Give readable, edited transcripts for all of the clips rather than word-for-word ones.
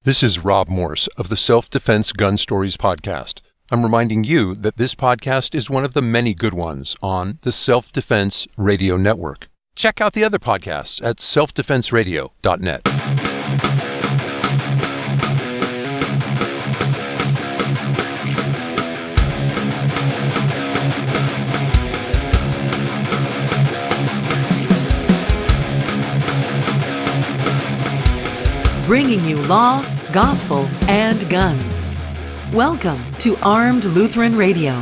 This is Rob Morse of the Self-Defense Gun Stories podcast. I'm reminding you that this podcast is one of the many good ones on the Self-Defense Radio Network. Check out the other podcasts at selfdefenseradio.net. Bringing you law, gospel, and guns. Welcome to Armed Lutheran Radio.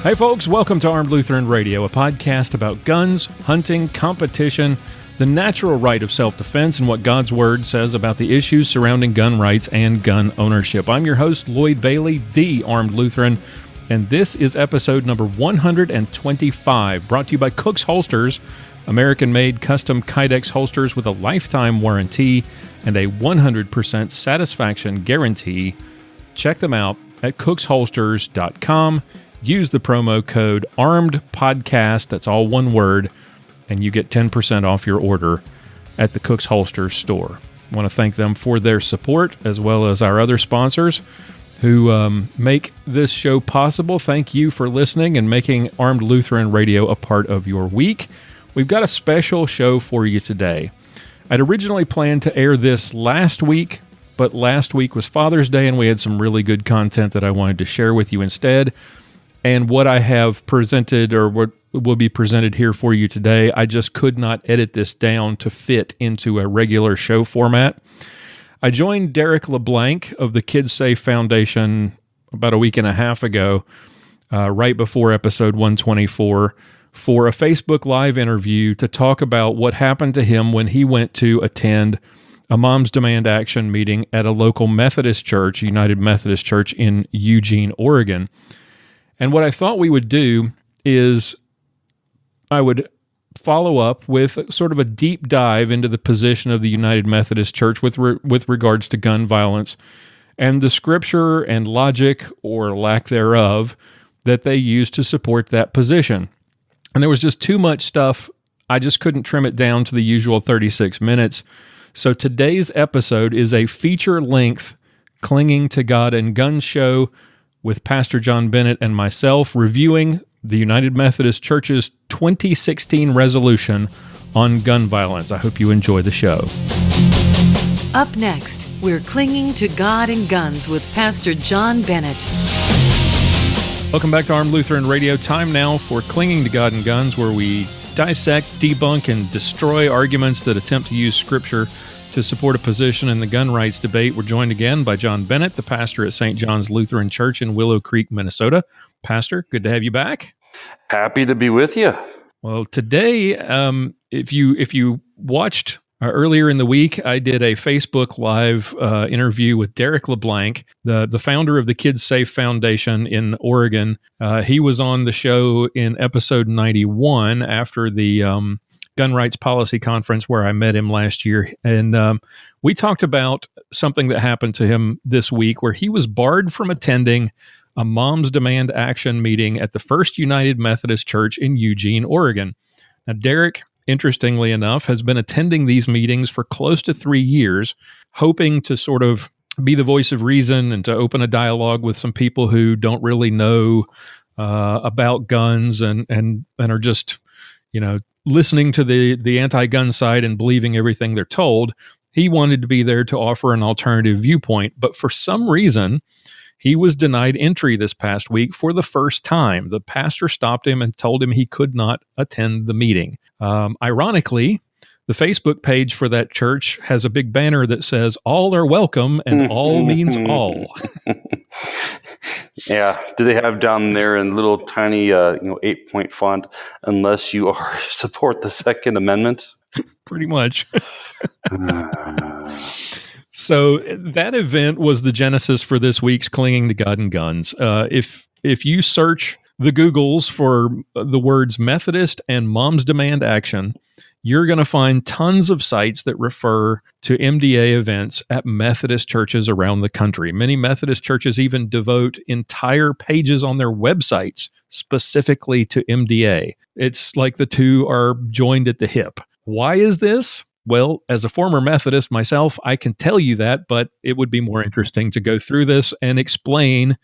Hey folks, welcome to Armed Lutheran Radio, a podcast about guns, hunting, competition, the natural right of self-defense, and what God's Word says about the issues surrounding gun rights and gun ownership. I'm your host, Lloyd Bailey, the Armed Lutheran, and this is episode number 125, brought to you by Cook's Holsters, American-made custom Kydex holsters with a lifetime warranty and a 100% satisfaction guarantee. Check them out at cooksholsters.com. Use the promo code ARMEDPODCAST, that's all one word, and you get 10% off your order at the Cook's Holsters store. I want to thank them for their support, as well as our other sponsors who make this show possible. Thank you for listening and making Armed Lutheran Radio a part of your week. We've got a special show for you today. I'd originally planned to air this last week, but last week was Father's Day, and we had some really good content that I wanted to share with you instead. And what I have presented, or what will be presented here for you today, I just could not edit this down to fit into a regular show format. I joined Derek LeBlanc of the Kids Safe Foundation about a week and a half ago, right before episode 124, for a Facebook Live interview to talk about what happened to him when he went to attend a Moms Demand Action meeting at a local Methodist church, United Methodist Church in Eugene, Oregon. And what I thought we would do is I would follow up with sort of a deep dive into the position of the United Methodist Church with regards to gun violence and the scripture and logic, or lack thereof, that they use to support that position. And there was just too much stuff. I just couldn't trim it down to the usual 36 minutes. So today's episode is a feature-length Clinging to God and Guns show with Pastor John Bennett and myself, reviewing the United Methodist Church's 2016 resolution on gun violence. I hope you enjoy the show. Up next, we're Clinging to God and Guns with Pastor John Bennett. Welcome back to Armed Lutheran Radio. Time now for Clinging to God and Guns, where we dissect, debunk, and destroy arguments that attempt to use Scripture to support a position in the gun rights debate. We're joined again by John Bennett, the pastor at St. John's Lutheran Church in Willow Creek, Minnesota. Pastor, good to have you back. Happy to be with you. Well, today, if you watched earlier in the week, I did a Facebook Live interview with Derek LeBlanc, the founder of the Kids Safe Foundation in Oregon. He was on the show in episode 91 after the Gun Rights Policy Conference where I met him last year. And we talked about something that happened to him this week where he was barred from attending a Moms Demand Action meeting at the First United Methodist Church in Eugene, Oregon. Now, Derek, interestingly enough, has been attending these meetings for close to 3 years, hoping to sort of be the voice of reason and to open a dialogue with some people who don't really know about guns and are just, listening to the anti-gun side and believing everything they're told. He wanted to be there to offer an alternative viewpoint, but for some reason, he was denied entry this past week for the first time. The pastor stopped him and told him he could not attend the meeting. Ironically, the Facebook page for that church has a big banner that says, "All are welcome," and all means all. Yeah. Do they have down there in little tiny, 8-point font, "Unless you support the Second Amendment"? Pretty much. So that event was the genesis for this week's Clinging to God and Guns. If you search the Googles for the words Methodist and Moms Demand Action, you're going to find tons of sites that refer to MDA events at Methodist churches around the country. Many Methodist churches even devote entire pages on their websites specifically to MDA. It's like the two are joined at the hip. Why is this? Well, as a former Methodist myself, I can tell you that, but it would be more interesting to go through this and explain,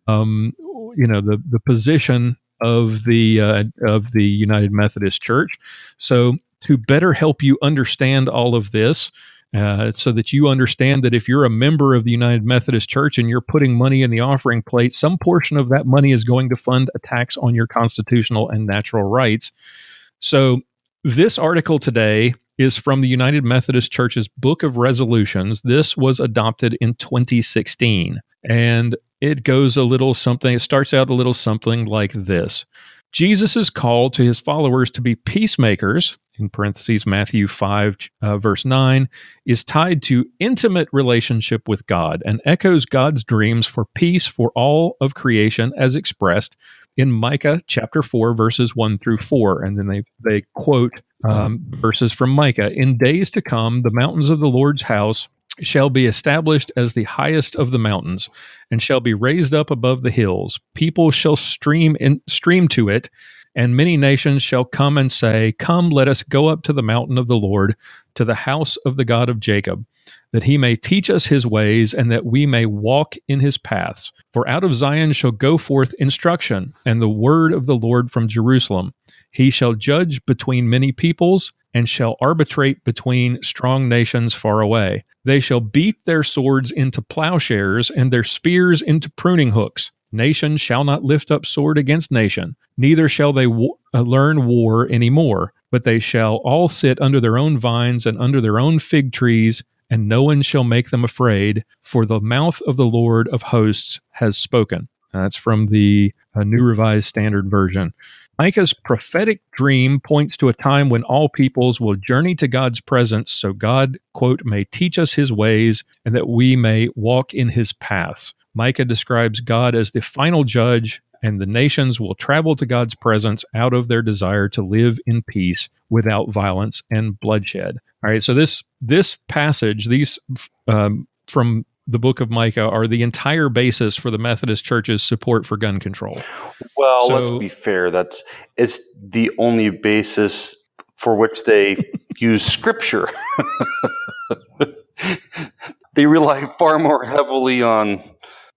the position of the United Methodist Church. So to better help you understand all of this, so that you understand that if you're a member of the United Methodist Church and you're putting money in the offering plate, some portion of that money is going to fund attacks on your constitutional and natural rights. So this article today is from the United Methodist Church's Book of Resolutions. This was adopted in 2016, and it goes it starts out a little something like this. Jesus' call to his followers to be peacemakers, in parentheses Matthew 5, verse 9, is tied to intimate relationship with God and echoes God's dreams for peace for all of creation as expressed in Micah chapter 4, verses 1 through 4. And then they quote verses from Micah. In days to come, the mountains of the Lord's house shall be established as the highest of the mountains, and shall be raised up above the hills. People shall stream to it, and many nations shall come and say, Come, let us go up to the mountain of the Lord, to the house of the God of Jacob, that he may teach us his ways, and that we may walk in his paths. For out of Zion shall go forth instruction, and the word of the Lord from Jerusalem. He shall judge between many peoples, and shall arbitrate between strong nations far away. They shall beat their swords into plowshares, and their spears into pruning hooks. Nation shall not lift up sword against nation, neither shall they learn war any more, but they shall all sit under their own vines and under their own fig trees, and no one shall make them afraid, for the mouth of the Lord of hosts has spoken. That's from the New Revised Standard Version. Micah's prophetic dream points to a time when all peoples will journey to God's presence so God, quote, may teach us his ways and that we may walk in his paths. Micah describes God as the final judge, and the nations will travel to God's presence out of their desire to live in peace without violence and bloodshed. All right, so this passage, these from the book of Micah, are the entire basis for the Methodist Church's support for gun control. Well, let's be fair. It's the only basis for which they use Scripture. They rely far more heavily on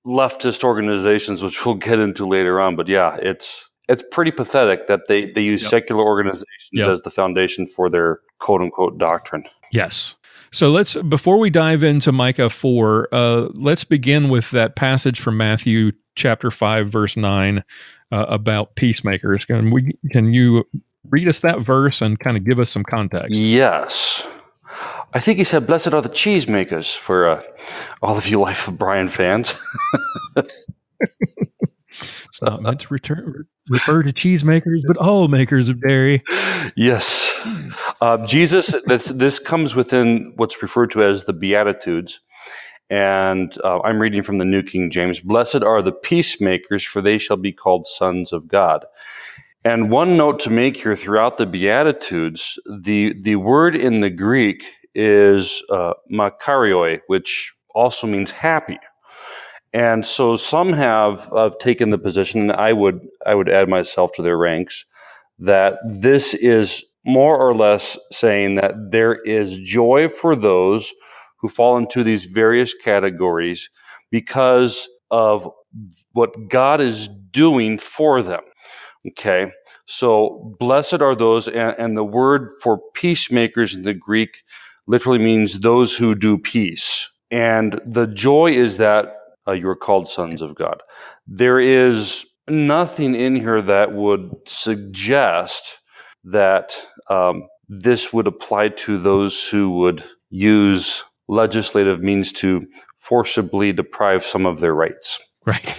leftist organizations, which we'll get into later on. But yeah, it's pretty pathetic that they use secular organizations as the foundation for their quote-unquote doctrine. Yes. So before we dive into Micah 4, let's begin with that passage from Matthew chapter 5, verse 9 about peacemakers. Can you read us that verse and kind of give us some context? Yes. I think he said, blessed are the cheesemakers, for all of you Life of Brian fans. It's not meant to refer to cheesemakers, but all makers of dairy. Yes. Jesus, this comes within what's referred to as the Beatitudes. And I'm reading from the New King James. Blessed are the peacemakers, for they shall be called sons of God. And one note to make here throughout the Beatitudes, the word in the Greek is makarioi, which also means happy. And so some have taken the position, and I would add myself to their ranks, that this is more or less saying that there is joy for those who fall into these various categories because of what God is doing for them. Okay, so blessed are those, and the word for peacemakers in the Greek literally means those who do peace. And the joy is that you are called sons of God. There is nothing in here that would suggest that this would apply to those who would use legislative means to forcibly deprive some of their rights. Right.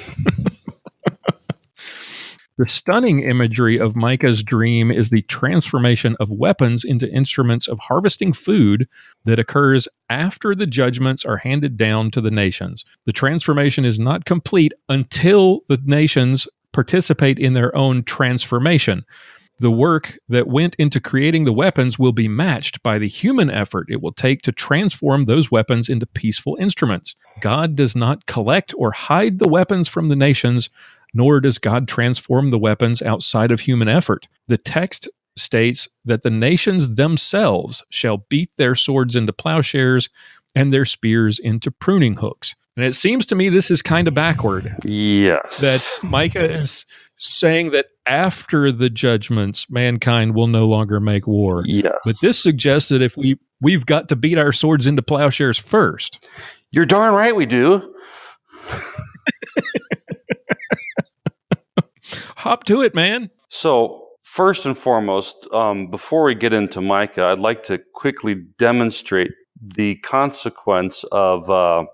The stunning imagery of Micah's dream is the transformation of weapons into instruments of harvesting food that occurs after the judgments are handed down to the nations. The transformation is not complete until the nations participate in their own transformation. The work that went into creating the weapons will be matched by the human effort it will take to transform those weapons into peaceful instruments. God does not collect or hide the weapons from the nations, nor does God transform the weapons outside of human effort. The text states that the nations themselves shall beat their swords into plowshares and their spears into pruning hooks. And it seems to me this is kind of backward. Yes. That Micah is saying that after the judgments, mankind will no longer make war. Yes. But this suggests that if we've got to beat our swords into plowshares first. You're darn right we do. Hop to it, man. So, first and foremost, before we get into Micah, I'd like to quickly demonstrate the consequence of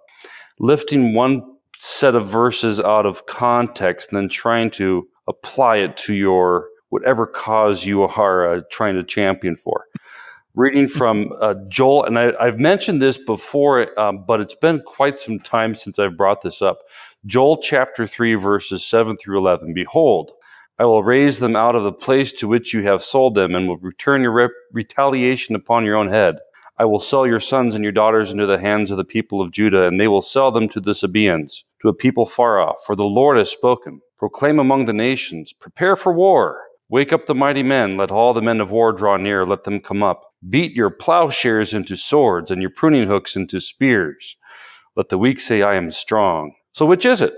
lifting one set of verses out of context and then trying to apply it to your whatever cause you are trying to champion for. Reading from Joel, and I've mentioned this before, but it's been quite some time since I've brought this up. Joel chapter 3, verses 7 through 11. Behold, I will raise them out of the place to which you have sold them, and will return your retaliation upon your own head. I will sell your sons and your daughters into the hands of the people of Judah, and they will sell them to the Sabaeans, to a people far off. For the Lord has spoken. Proclaim among the nations, prepare for war. Wake up the mighty men, let all the men of war draw near, let them come up. Beat your plowshares into swords, and your pruning hooks into spears. Let the weak say, I am strong. So which is it?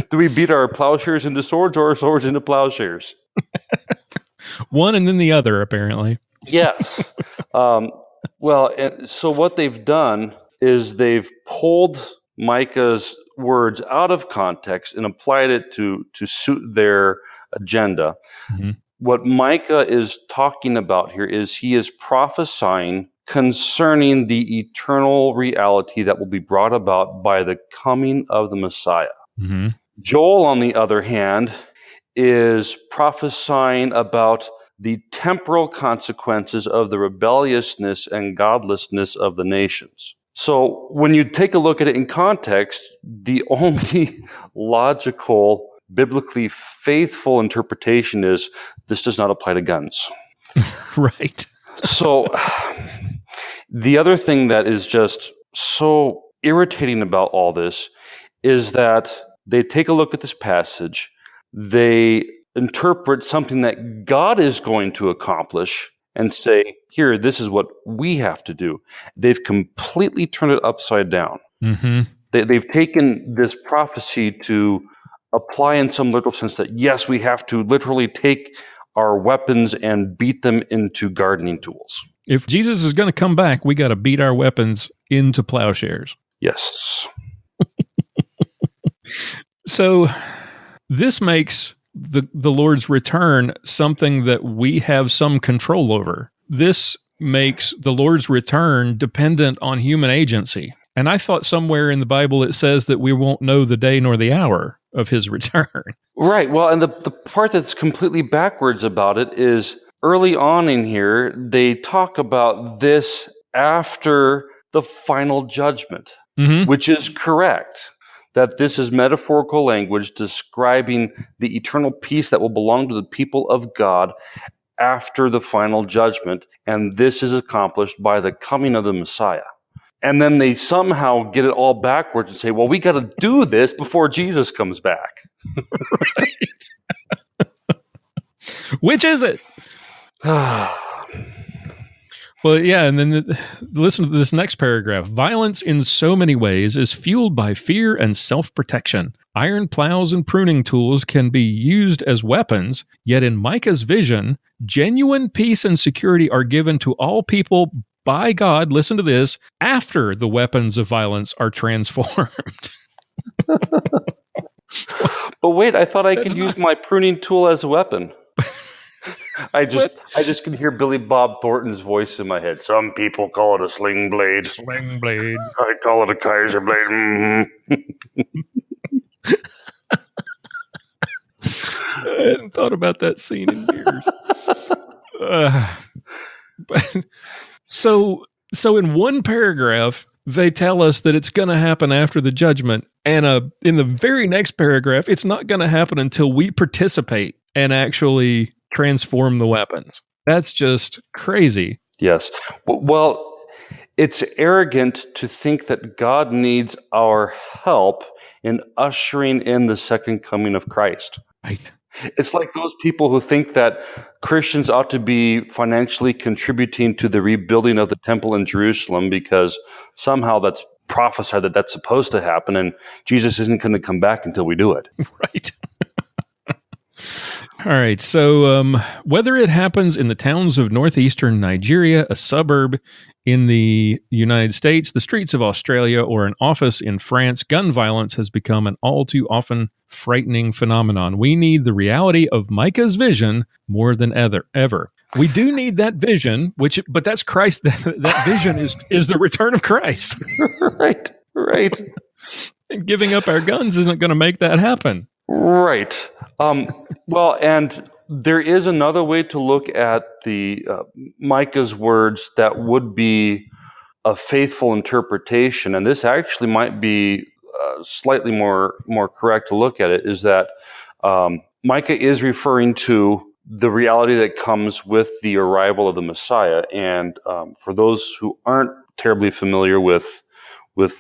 Do we beat our plowshares into swords, or our swords into plowshares? One and then the other, apparently. Yes. So what they've done is they've pulled Micah's words out of context and applied it to suit their agenda. Mm-hmm. What Micah is talking about here is he is prophesying concerning the eternal reality that will be brought about by the coming of the Messiah. Mm-hmm. Joel, on the other hand, is prophesying about the temporal consequences of the rebelliousness and godlessness of the nations. So when you take a look at it in context, the only logical, biblically faithful interpretation is this does not apply to guns. Right. So the other thing that is just so irritating about all this is that they take a look at this passage, they interpret something that God is going to accomplish and say, here, this is what we have to do. They've completely turned it upside down. Mm-hmm. They've taken this prophecy to apply in some literal sense that, yes, we have to literally take our weapons and beat them into gardening tools. If Jesus is going to come back, we got to beat our weapons into plowshares. Yes. So this makes the Lord's return something that we have some control over. This makes the Lord's return dependent on human agency. And I thought somewhere in the Bible it says that we won't know the day nor the hour of his return. Right. Well, and the part that's completely backwards about it is early on in here, they talk about this after the final judgment, mm-hmm. which is correct. That this is metaphorical language describing the eternal peace that will belong to the people of God after the final judgment. And this is accomplished by the coming of the Messiah. And then they somehow get it all backwards and say, well, we got to do this before Jesus comes back. Right. Which is it? Well, yeah, and then listen to this next paragraph. Violence in so many ways is fueled by fear and self-protection. Iron plows and pruning tools can be used as weapons, yet in Micah's vision, genuine peace and security are given to all people by God, listen to this, after the weapons of violence are transformed. But wait, I thought I could use my pruning tool as a weapon. I just can hear Billy Bob Thornton's voice in my head. Some people call it a sling blade. Sling blade. I call it a Kaiser blade. Mm-hmm. I hadn't thought about that scene in years. So in one paragraph, they tell us that it's going to happen after the judgment. And in the very next paragraph, it's not going to happen until we participate and actually transform the weapons. That's just crazy. Yes. Well, it's arrogant to think that God needs our help in ushering in the second coming of Christ. Right. It's like those people who think that Christians ought to be financially contributing to the rebuilding of the temple in Jerusalem because somehow that's prophesied that that's supposed to happen, and Jesus isn't going to come back until we do it. Right. All right. So whether it happens in the towns of northeastern Nigeria, a suburb in the United States, the streets of Australia, or an office in France, gun violence has become an all too often frightening phenomenon. We need the reality of Micah's vision more than ever. We do need that vision, but that's Christ. That vision is the return of Christ. Right. And giving up our guns isn't going to make that happen. Right. Well, and there is another way to look at the Micah's words that would be a faithful interpretation, and this actually might be slightly more correct to look at it, is that Micah is referring to the reality that comes with the arrival of the Messiah. And for those who aren't terribly familiar with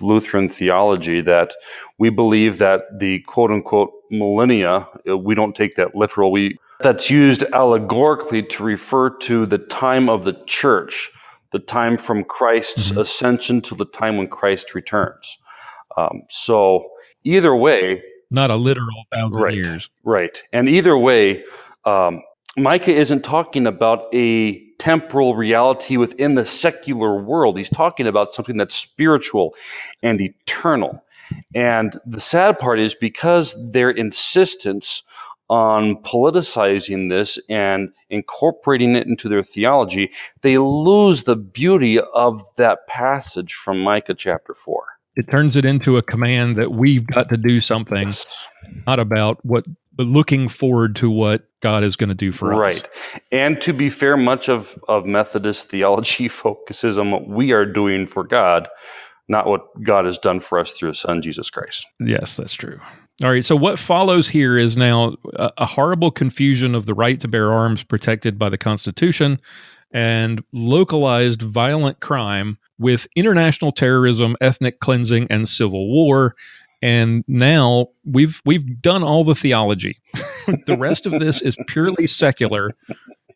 Lutheran theology, that we believe that the quote-unquote millennia, we don't take that literal, that's used allegorically to refer to the time of the church, the time from Christ's ascension to the time when Christ returns. So either way... Not a literal 1,000 years. Right. And either way, Micah isn't talking about a temporal reality within the secular world. He's talking about something that's spiritual and eternal. And the sad part is because their insistence on politicizing this and incorporating it into their theology, they lose the beauty of that passage from Micah chapter 4. It turns it into a command that we've got to do something, not about but looking forward to what God is going to do for us. Right. And to be fair, much of Methodist theology focuses on what we are doing for God, not what God has done for us through His Son, Jesus Christ. Yes, that's true. All right, so what follows here is now a horrible confusion of the right to bear arms protected by the Constitution and localized violent crime with international terrorism, ethnic cleansing, and civil war. And now we've done all the theology. The rest of this is purely secular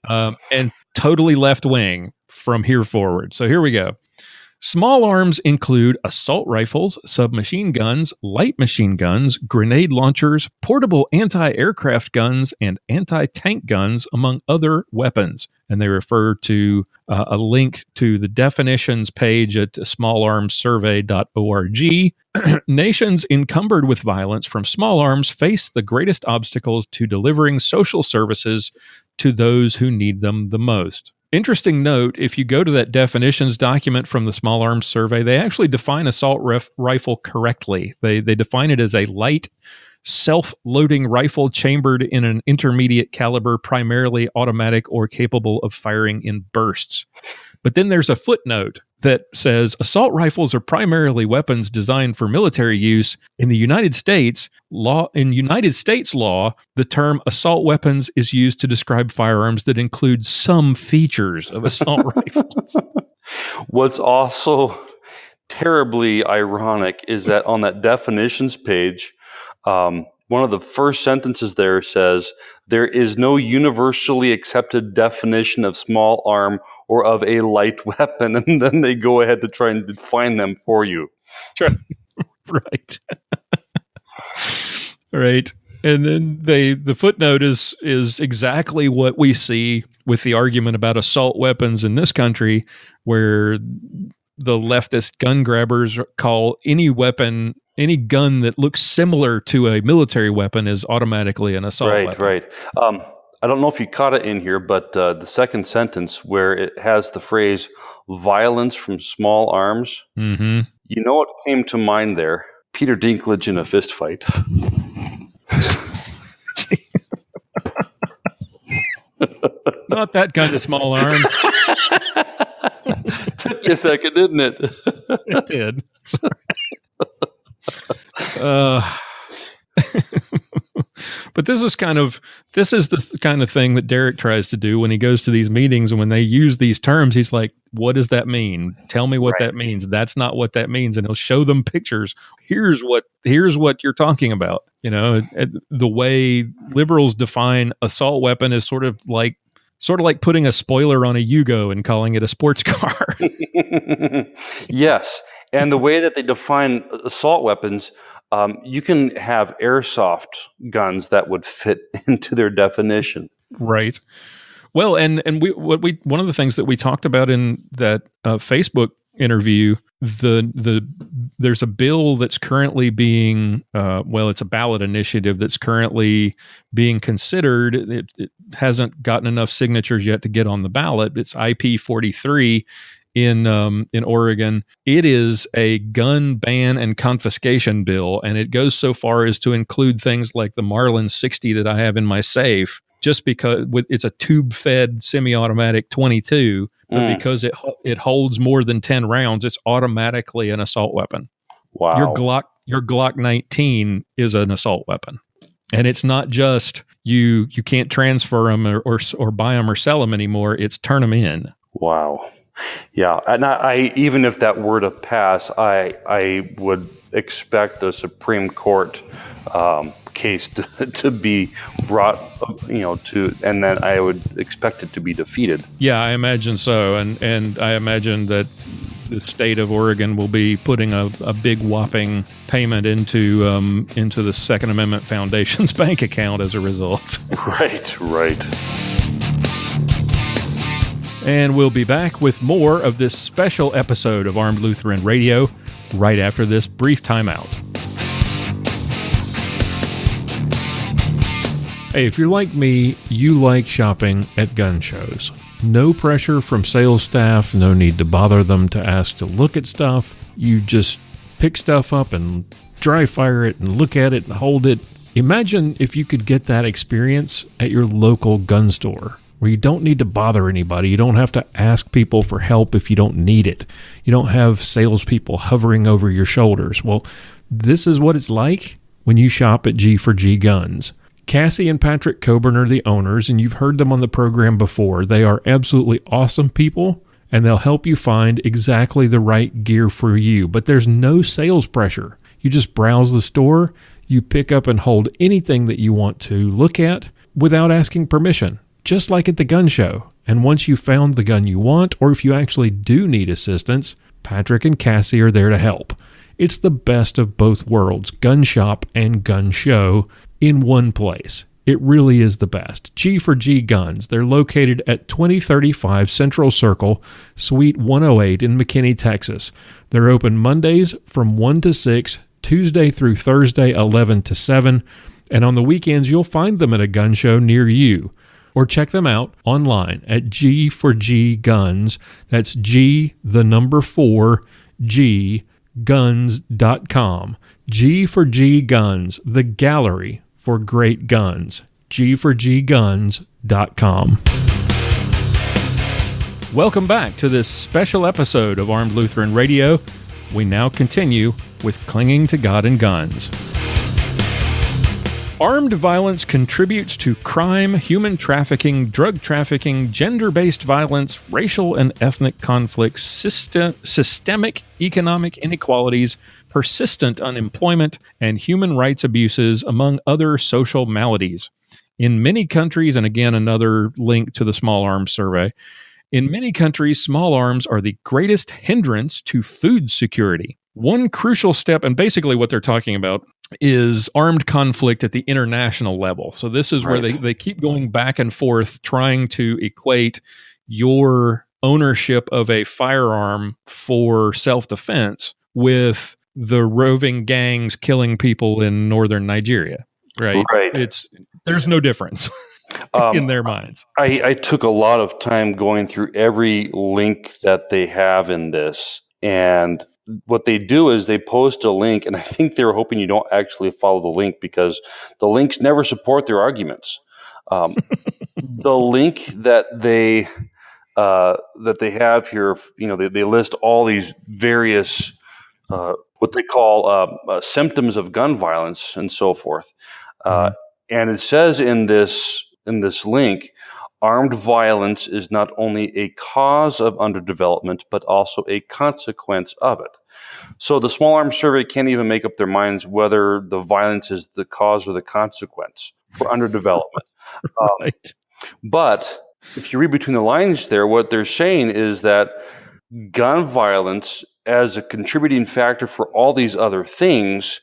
and totally left-wing from here forward. So here we go. Small arms include assault rifles, submachine guns, light machine guns, grenade launchers, portable anti-aircraft guns, and anti-tank guns, among other weapons. And they refer to a link to the definitions page at smallarmsurvey.org. Nations encumbered with violence from small arms face the greatest obstacles to delivering social services to those who need them the most. Interesting note, if you go to that definitions document from the Small Arms Survey, they actually define assault rifle correctly. They define it as a light, self-loading rifle chambered in an intermediate caliber, primarily automatic or capable of firing in bursts. But then there's a footnote that says assault rifles are primarily weapons designed for military use. In the United States law, the term assault weapons is used to describe firearms that include some features of assault rifles. What's also terribly ironic is that on that definitions page, one of the first sentences there says, there is no universally accepted definition of small arm or of a light weapon, and then they go ahead to try and define them for you. Right. Right. And then the footnote is exactly what we see with the argument about assault weapons in this country, where the leftist gun grabbers call any weapon, any gun that looks similar to a military weapon is automatically an assault weapon. Right. I don't know if you caught it in here, but the second sentence where it has the phrase violence from small arms, you know what came to mind there? Peter Dinklage in a fist fight. Not that kind of small arms. Took you a second, didn't it? It did. But this is the kind of thing that Derek tries to do when he goes to these meetings, and when they use these terms, he's like, what does that mean? Tell me what that means. That's not what that means. And he'll show them pictures. Here's what you're talking about. The way liberals define assault weapon is sort of like putting a spoiler on a Yugo and calling it a sports car. Yes. And the way that they define assault weapons, you can have airsoft guns that would fit into their definition. Right. Well, and one of the things that we talked about in that Facebook interview, there's a bill that's currently being it's a ballot initiative that's currently being considered. It hasn't gotten enough signatures yet to get on the ballot. It's IP 43 in Oregon. It is a gun ban and confiscation bill, and it goes so far as to include things like the Marlin 60 that I have in my safe, just because it's a tube-fed semi-automatic 22, but because it holds more than 10 rounds, it's automatically an assault weapon. Wow. Your Glock 19 is an assault weapon. And it's not just you can't transfer them or buy them or sell them anymore. It's turn them in. Wow. Yeah. And I even if that were to pass, I would expect the Supreme Court case to be brought, and then I would expect it to be defeated. Yeah, I imagine so. And I imagine that the state of Oregon will be putting a big whopping payment into the Second Amendment Foundation's bank account as a result. Right. And we'll be back with more of this special episode of Armed Lutheran Radio right after this brief timeout. Hey, if you're like me, you like shopping at gun shows. No pressure from sales staff, no need to bother them to ask to look at stuff. You just pick stuff up and dry fire it and look at it and hold it. Imagine if you could get that experience at your local gun store, where you don't need to bother anybody. You don't have to ask people for help if you don't need it. You don't have salespeople hovering over your shoulders. Well, this is what it's like when you shop at G4G Guns. Cassie and Patrick Coburn are the owners, and you've heard them on the program before. They are absolutely awesome people, and they'll help you find exactly the right gear for you. But there's no sales pressure. You just browse the store, you pick up and hold anything that you want to look at without asking permission, just like at the gun show. And once you've found the gun you want, or if you actually do need assistance, Patrick and Cassie are there to help. It's the best of both worlds, gun shop and gun show, in one place. It really is the best. G4G Guns. They're located at 2035 Central Circle, Suite 108 in McKinney, Texas. They're open Mondays from 1 to 6, Tuesday through Thursday 11 to 7, and on the weekends you'll find them at a gun show near you. Or check them out online at G4G Guns. That's G, the number 4, G, guns.com. G4G Guns, the gallery for great guns. G4GGuns.com. Welcome back to this special episode of Armed Lutheran Radio. We now continue with Clinging to God and Guns. Armed violence contributes to crime, human trafficking, drug trafficking, gender-based violence, racial and ethnic conflicts, systemic economic inequalities, persistent unemployment, and human rights abuses, among other social maladies. In many countries, and again, another link to the Small Arms Survey, in many countries, small arms are the greatest hindrance to food security. One crucial step, and basically what they're talking about, is armed conflict at the international level. So this is where they keep going back and forth trying to equate your ownership of a firearm for self-defense with the roving gangs killing people in northern Nigeria. Right. There's no difference in their minds. I took a lot of time going through every link that they have in this, and what they do is they post a link, and I think they're hoping you don't actually follow the link because the links never support their arguments. The link that they have here, they list all these various what they call symptoms of gun violence and so forth. And it says in this link, armed violence is not only a cause of underdevelopment, but also a consequence of it. So the Small Arms Survey can't even make up their minds whether the violence is the cause or the consequence for underdevelopment. Right. But if you read between the lines there, what they're saying is that gun violence as a contributing factor for all these other things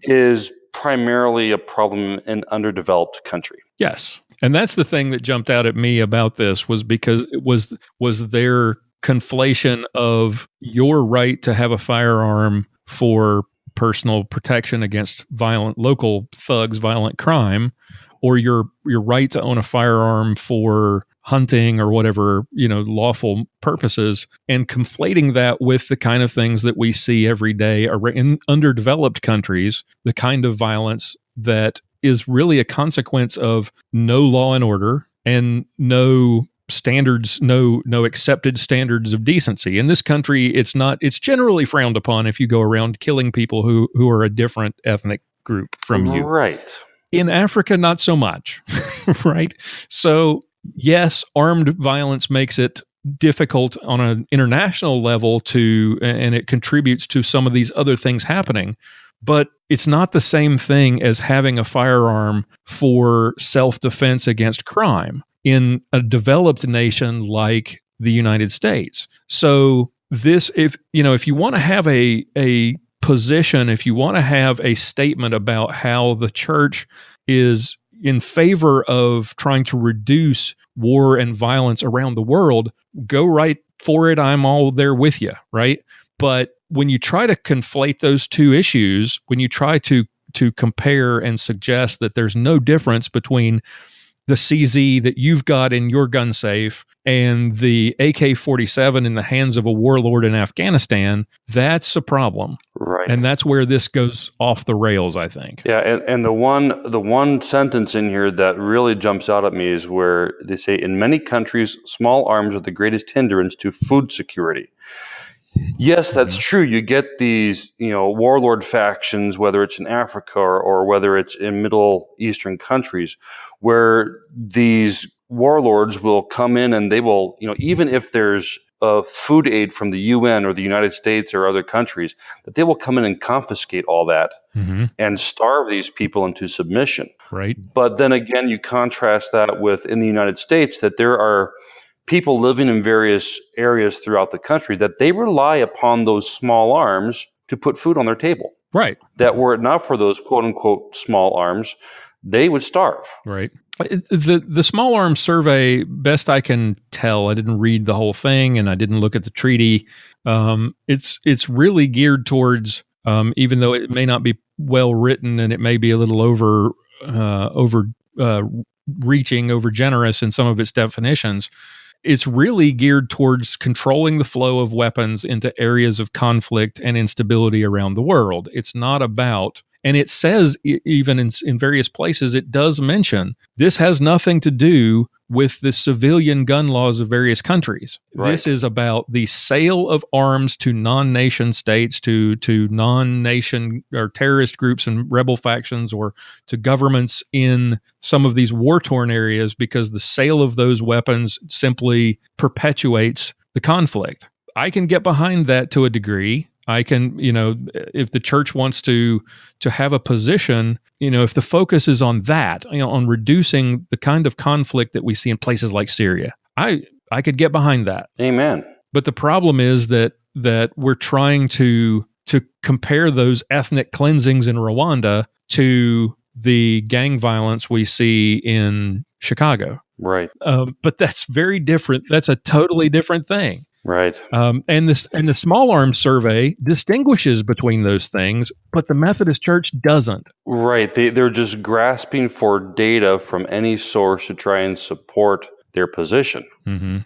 is primarily a problem in underdeveloped country. Yes. And that's the thing that jumped out at me about this, was because it was their conflation of your right to have a firearm for personal protection against violent local thugs, violent crime, or your right to own a firearm for hunting or whatever, lawful purposes, and conflating that with the kind of things that we see every day in underdeveloped countries, the kind of violence that is really a consequence of no law and order and no standards, no accepted standards of decency. In this country, it's generally frowned upon if you go around killing people who are a different ethnic group from you. Right. In Africa, not so much, right? So, yes, armed violence makes it difficult on an international level and it contributes to some of these other things happening. But it's not the same thing as having a firearm for self-defense against crime in a developed nation like the United States. So this, if you want to have a position, if you want to have a statement about how the church is in favor of trying to reduce war and violence around the world, go right for it. I'm all there with you, right? But when you try to conflate those two issues, when you try to compare and suggest that there's no difference between the CZ that you've got in your gun safe and the AK-47 in the hands of a warlord in Afghanistan, that's a problem. Right. And that's where this goes off the rails, I think. Yeah, and the one sentence in here that really jumps out at me is where they say, in many countries, small arms are the greatest hindrance to food security. Yes, that's true. You get these, warlord factions, whether it's in Africa or whether it's in Middle Eastern countries, where these warlords will come in and they will, even if there's food aid from the UN or the United States or other countries, that they will come in and confiscate all that and starve these people into submission. Right. But then again, you contrast that with in the United States that there are people living in various areas throughout the country that they rely upon those small arms to put food on their table. Right. That were it not for those quote unquote small arms, they would starve. Right. The small arms survey, best I can tell, I didn't read the whole thing and I didn't look at the treaty. It's really geared towards, even though it may not be well written and it may be a little reaching, over generous in some of its definitions, it's really geared towards controlling the flow of weapons into areas of conflict and instability around the world. It's not about, and it says even in various places, it does mention, this has nothing to do with the civilian gun laws of various countries. Right. This is about the sale of arms to non-nation states, to non-nation or terrorist groups and rebel factions, or to governments in some of these war-torn areas, because the sale of those weapons simply perpetuates the conflict. I can get behind that to a degree. I can, if the church wants to have a position, if the focus is on that, on reducing the kind of conflict that we see in places like Syria, I could get behind that. Amen. But the problem is that we're trying to compare those ethnic cleansings in Rwanda to the gang violence we see in Chicago. Right. But that's very different. That's a totally different thing. Right. And the small arms survey distinguishes between those things, but the Methodist Church doesn't. Right. They're just grasping for data from any source to try and support their position. Mm-hmm.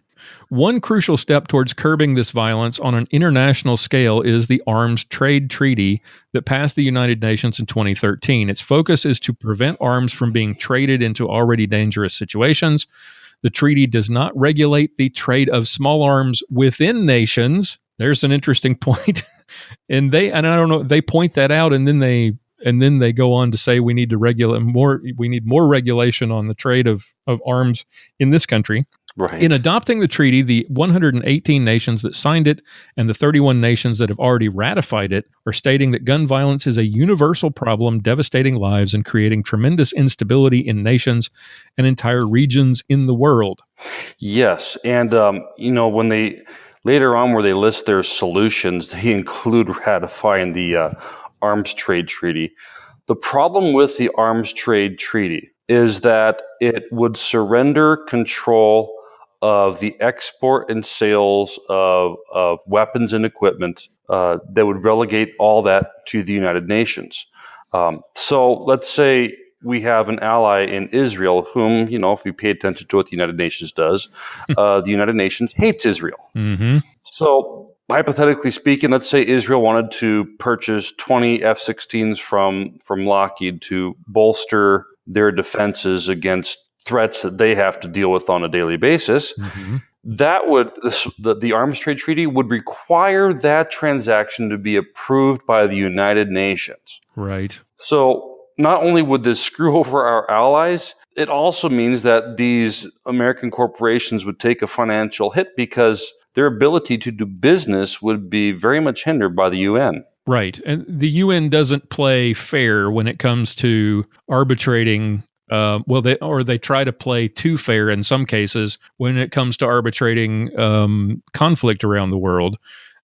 One crucial step towards curbing this violence on an international scale is the Arms Trade Treaty that passed the United Nations in 2013. Its focus is to prevent arms from being traded into already dangerous situations. The treaty does not regulate the trade of small arms within nations. There's an interesting point. And I don't know, they point that out and then they And then they go on to say we need to regulate more. We need more regulation on the trade of arms in this country. Right. In adopting the treaty, the 118 nations that signed it and the 31 nations that have already ratified it are stating that gun violence is a universal problem, devastating lives and creating tremendous instability in nations and entire regions in the world. Yes. And, when they later on where they list their solutions, they include ratifying the arms trade treaty. The problem with the arms trade treaty is that it would surrender control of the export and sales of weapons and equipment that would relegate all that to the United Nations. So let's say we have an ally in Israel whom, if we pay attention to what the United Nations does, the United Nations hates Israel. Mm-hmm. So hypothetically speaking, let's say Israel wanted to purchase 20 F-16s from Lockheed to bolster their defenses against threats that they have to deal with on a daily basis. Mm-hmm. That would the arms trade treaty would require that transaction to be approved by the United Nations. Right. So not only would this screw over our allies, it also means that these American corporations would take a financial hit because their ability to do business would be very much hindered by the UN. Right. And the UN doesn't play fair when it comes to arbitrating. They try to play too fair in some cases when it comes to arbitrating conflict around the world.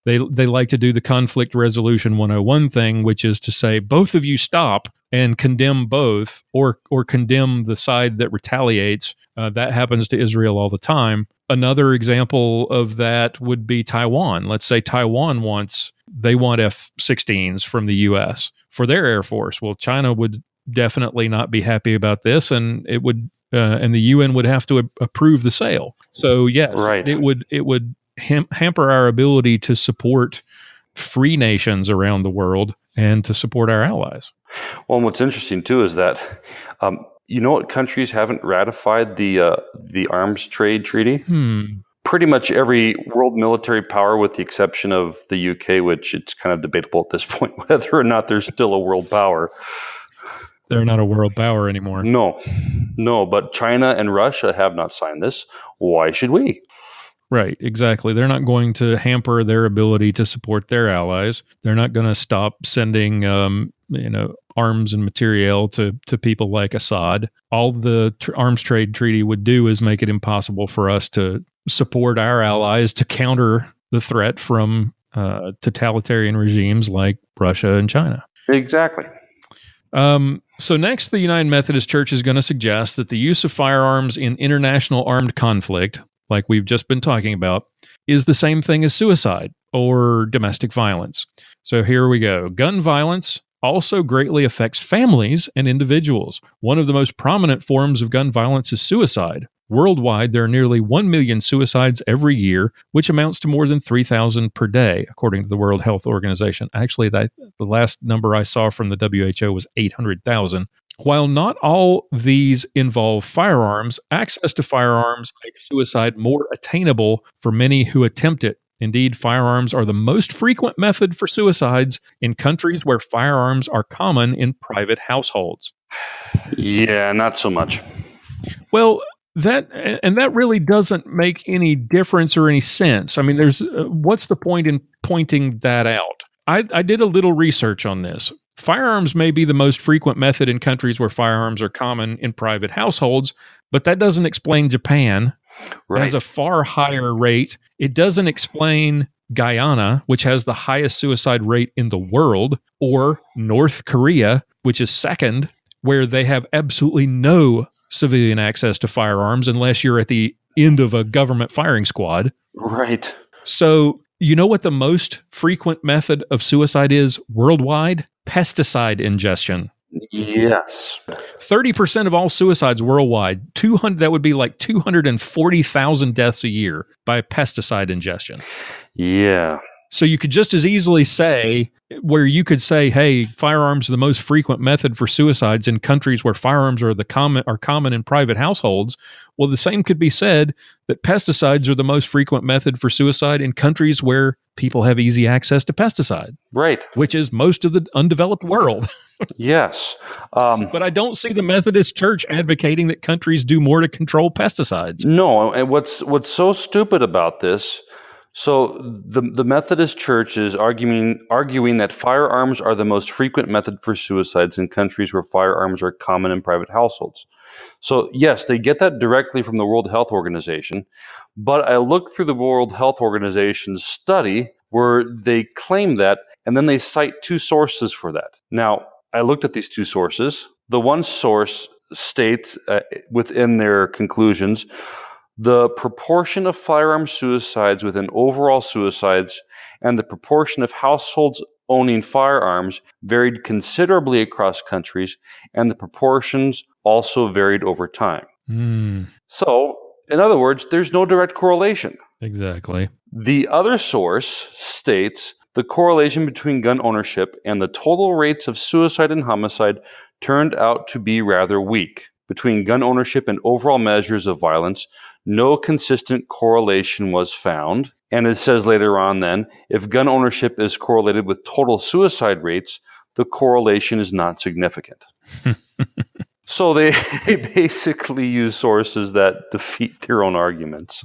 They like to do the conflict resolution 101 thing, which is to say both of you stop and condemn both, or condemn the side that retaliates. That happens to Israel all the time. Another example of that would be Taiwan. Let's say Taiwan wants F-16s from the U.S. for their Air Force. Well, China would definitely not be happy about this, and it would, and the UN would have to approve the sale. So yes, right. it would hamper our ability to support free nations around the world and to support our allies. Well, and what's interesting too is that what countries haven't ratified the arms trade treaty? Pretty much every world military power, with the exception of the UK, which it's kind of debatable at this point whether or not they're still a world power. They're not a world power anymore. No, but China and Russia have not signed this. Why should we? Right, exactly. They're not going to hamper their ability to support their allies. They're not going to stop sending, arms and materiel to people like Assad. All the arms trade treaty would do is make it impossible for us to support our allies to counter the threat from totalitarian regimes like Russia and China. Exactly. So next, the United Methodist Church is going to suggest that the use of firearms in international armed conflict, like we've just been talking about, is the same thing as suicide or domestic violence. So here we go. Gun violence also greatly affects families and individuals. One of the most prominent forms of gun violence is suicide. Worldwide, there are nearly 1 million suicides every year, which amounts to more than 3,000 per day, according to the World Health Organization. Actually, the last number I saw from the WHO was 800,000. While not all these involve firearms, access to firearms makes suicide more attainable for many who attempt it. Indeed, firearms are the most frequent method for suicides in countries where firearms are common in private households. Yeah, not so much. Well, that really doesn't make any difference or any sense. I mean, what's the point in pointing that out? I did a little research on this. Firearms may be the most frequent method in countries where firearms are common in private households, but that doesn't explain Japan. Right. Has a far higher rate. It doesn't explain Guyana, which has the highest suicide rate in the world, or North Korea, which is second, where they have absolutely no civilian access to firearms unless you're at the end of a government firing squad. Right. So, you know what the most frequent method of suicide is worldwide? Pesticide ingestion. Yes. 30% of all suicides worldwide, that would be like 240,000 deaths a year by pesticide ingestion. Yeah. So you could just as easily say, hey, firearms are the most frequent method for suicides in countries where firearms are common in private households. Well, the same could be said that pesticides are the most frequent method for suicide in countries where people have easy access to pesticide. Right. Which is most of the undeveloped world. Yes. But I don't see the Methodist Church advocating that countries do more to control pesticides. No, and what's so stupid about this? So the Methodist Church is arguing that firearms are the most frequent method for suicides in countries where firearms are common in private households. So yes, they get that directly from the World Health Organization, but I looked through the World Health Organization's study where they claim that, and then they cite two sources for that. Now, I looked at these two sources. The one source states within their conclusions, the proportion of firearm suicides within overall suicides and the proportion of households owning firearms varied considerably across countries, and the proportions also varied over time. So, in other words, there's no direct correlation. Exactly. The other source states the correlation between gun ownership and the total rates of suicide and homicide turned out to be rather weak. Between gun ownership and overall measures of violence, no consistent correlation was found. And it says later on then, if gun ownership is correlated with total suicide rates, the correlation is not significant. So they basically use sources that defeat their own arguments.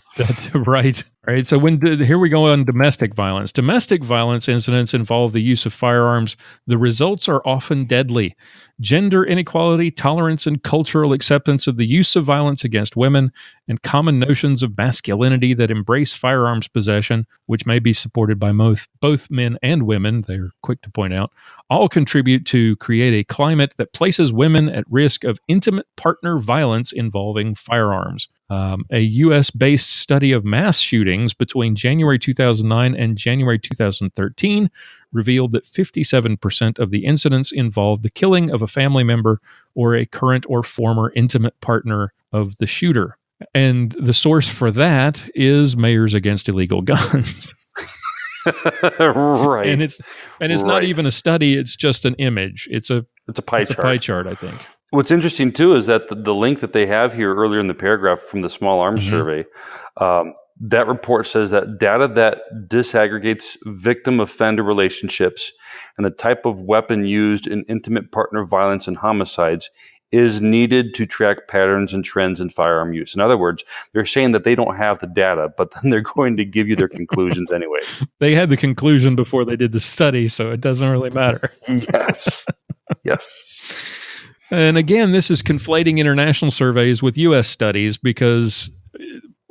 Right. So here we go on domestic violence. Domestic violence incidents involve the use of firearms. The results are often deadly. Gender inequality, tolerance, and cultural acceptance of the use of violence against women, and common notions of masculinity that embrace firearms possession, which may be supported by both men and women, they're quick to point out, all contribute to create a climate that places women at risk of intimate partner violence involving firearms. A U.S.-based study of mass shootings between January 2009 and January 2013 revealed that 57% of the incidents involved the killing of a family member or a current or former intimate partner of the shooter. And the source for that is Mayors Against Illegal Guns. Right. And it's not even a study, it's just an image. It's a pie chart, I think. What's interesting, too, is that the link that they have here earlier in the paragraph from the Small Arms Survey, that report says that data that disaggregates victim-offender relationships and the type of weapon used in intimate partner violence and homicides is needed to track patterns and trends in firearm use. In other words, they're saying that they don't have the data, but then they're going to give you their conclusions anyway. They had the conclusion before they did the study, so it doesn't really matter. Yes. Yes. And again, this is conflating international surveys with U.S. studies because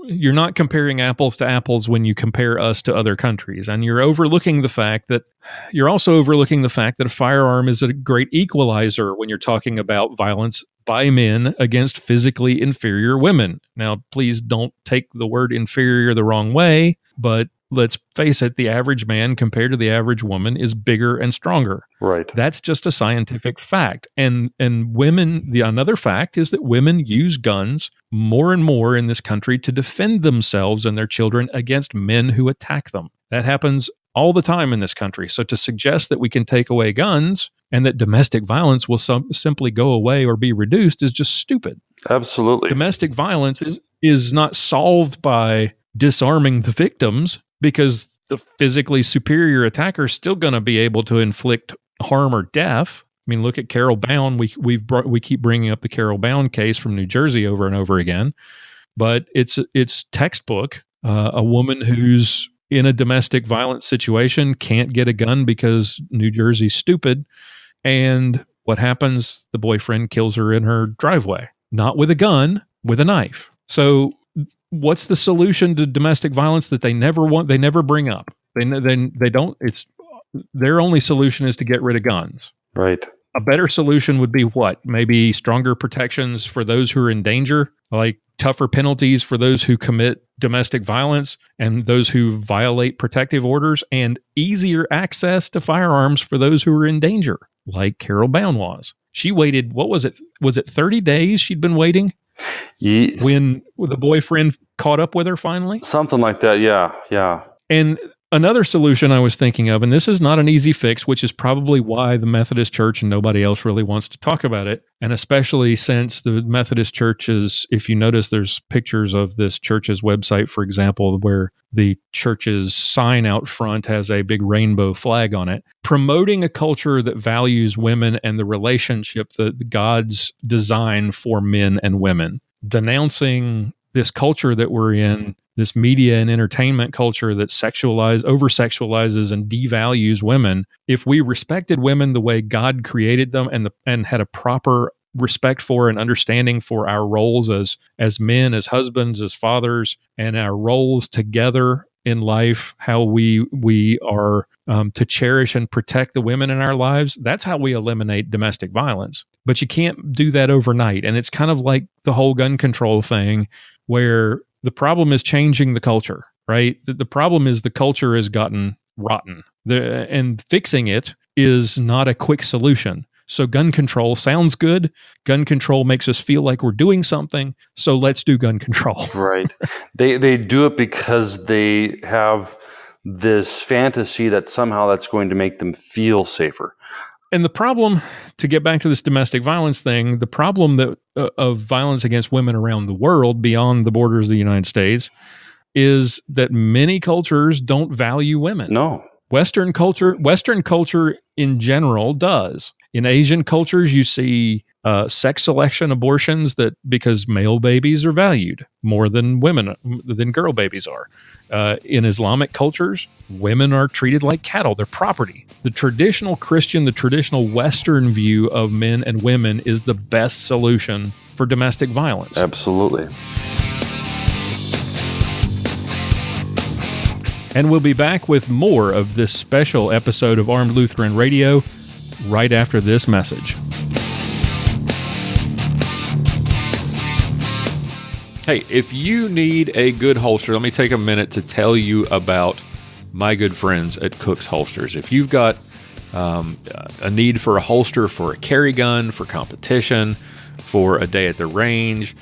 you're not comparing apples to apples when you compare us to other countries. And you're also overlooking the fact that a firearm is a great equalizer when you're talking about violence by men against physically inferior women. Now, please don't take the word inferior the wrong way, but let's face it, the average man compared to the average woman is bigger and stronger. Right. That's just a scientific fact. And women, another fact is that women use guns more and more in this country to defend themselves and their children against men who attack them. That happens all the time in this country. So to suggest that we can take away guns and that domestic violence will simply go away or be reduced is just stupid. Absolutely. Domestic violence is not solved by disarming the victims, because the physically superior attacker is still going to be able to inflict harm or death. I mean, look at Carol Bound. We keep bringing up the Carol Bound case from New Jersey over and over again, but it's textbook. A woman who's in a domestic violence situation can't get a gun because New Jersey's stupid, and what happens? The boyfriend kills her in her driveway, not with a gun, with a knife. So what's the solution to domestic violence that they never bring up? They don't. It's their only solution is to get rid of guns. Right. A better solution would be what? Maybe stronger protections for those who are in danger, like tougher penalties for those who commit domestic violence and those who violate protective orders, and easier access to firearms for those who are in danger, like Carol Bound was. She waited, what was it? Was it 30 days she'd been waiting? Yes. When the boyfriend caught up with her finally? Something like that, yeah. And Another solution I was thinking of, and this is not an easy fix, which is probably why the Methodist Church and nobody else really wants to talk about it, and especially since the Methodist churches, if you notice, there's pictures of this church's website, for example, where the church's sign out front has a big rainbow flag on it, promoting a culture that values women and the relationship that God's design for men and women, denouncing this culture that we're in, this media and entertainment culture that over-sexualizes and devalues women. If we respected women the way God created them and had a proper respect for and understanding for our roles as men, as husbands, as fathers, and our roles together in life, how we are to cherish and protect the women in our lives, that's how we eliminate domestic violence. But you can't do that overnight. And it's kind of like the whole gun control thing, where the problem is changing the culture, right? The problem is the culture has gotten rotten. And fixing it is not a quick solution. So gun control sounds good. Gun control makes us feel like we're doing something. So let's do gun control. Right. They do it because they have this fantasy that somehow that's going to make them feel safer. And the problem, to get back to this domestic violence thing, the problem that of violence against women around the world beyond the borders of the United States is that many cultures don't value women. No. Western culture in general does. In Asian cultures, you see sex selection abortions because male babies are valued more than girl babies are. In Islamic cultures, women are treated like cattle. They're property. The traditional Christian, the traditional Western view of men and women is the best solution for domestic violence. Absolutely. And we'll be back with more of this special episode of Armed Lutheran Radio right after this message. Hey, if you need a good holster, let me take a minute to tell you about my good friends at Cook's Holsters. If you've got a need for a holster for a carry gun, for competition, for a day at the range,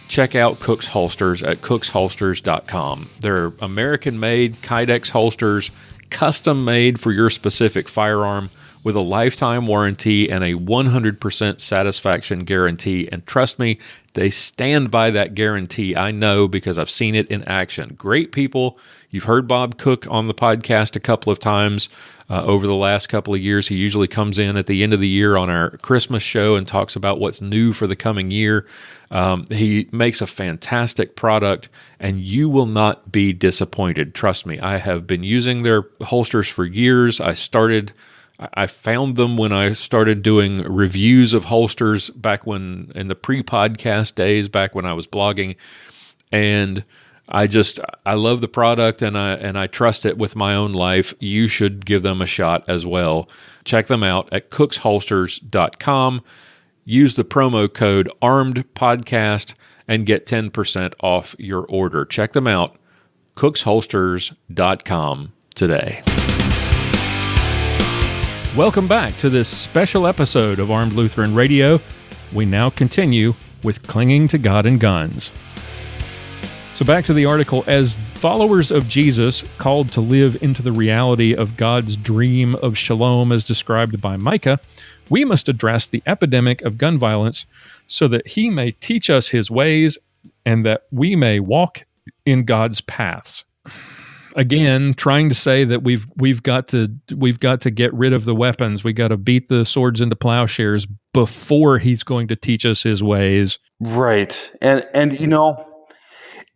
check out Cook's Holsters at cooksholsters.com. They're American-made Kydex holsters, custom-made for your specific firearm, with a lifetime warranty and a 100% satisfaction guarantee. And trust me, they stand by that guarantee. I know because I've seen it in action. Great people. You've heard Bob Cook on the podcast a couple of times over the last couple of years. He usually comes in at the end of the year on our Christmas show and talks about what's new for the coming year. He makes a fantastic product, and you will not be disappointed. Trust me, I have been using their holsters for years. I found them when I started doing reviews of holsters back when, in the pre-podcast days, back when I was blogging, and I love the product, and I trust it with my own life. You should give them a shot as well. Check them out at cooksholsters.com. Use the promo code ARMEDPODCAST and get 10% off your order. Check them out, cooksholsters.com today. Welcome back to this special episode of Armed Lutheran Radio. We now continue with Clinging to God and Guns. So back to the article. As followers of Jesus called to live into the reality of God's dream of shalom as described by Micah, we must address the epidemic of gun violence so that he may teach us his ways and that we may walk in God's paths. Again, trying to say that we've got to get rid of the weapons. We got to beat the swords into plowshares before he's going to teach us his ways. Right. And you know,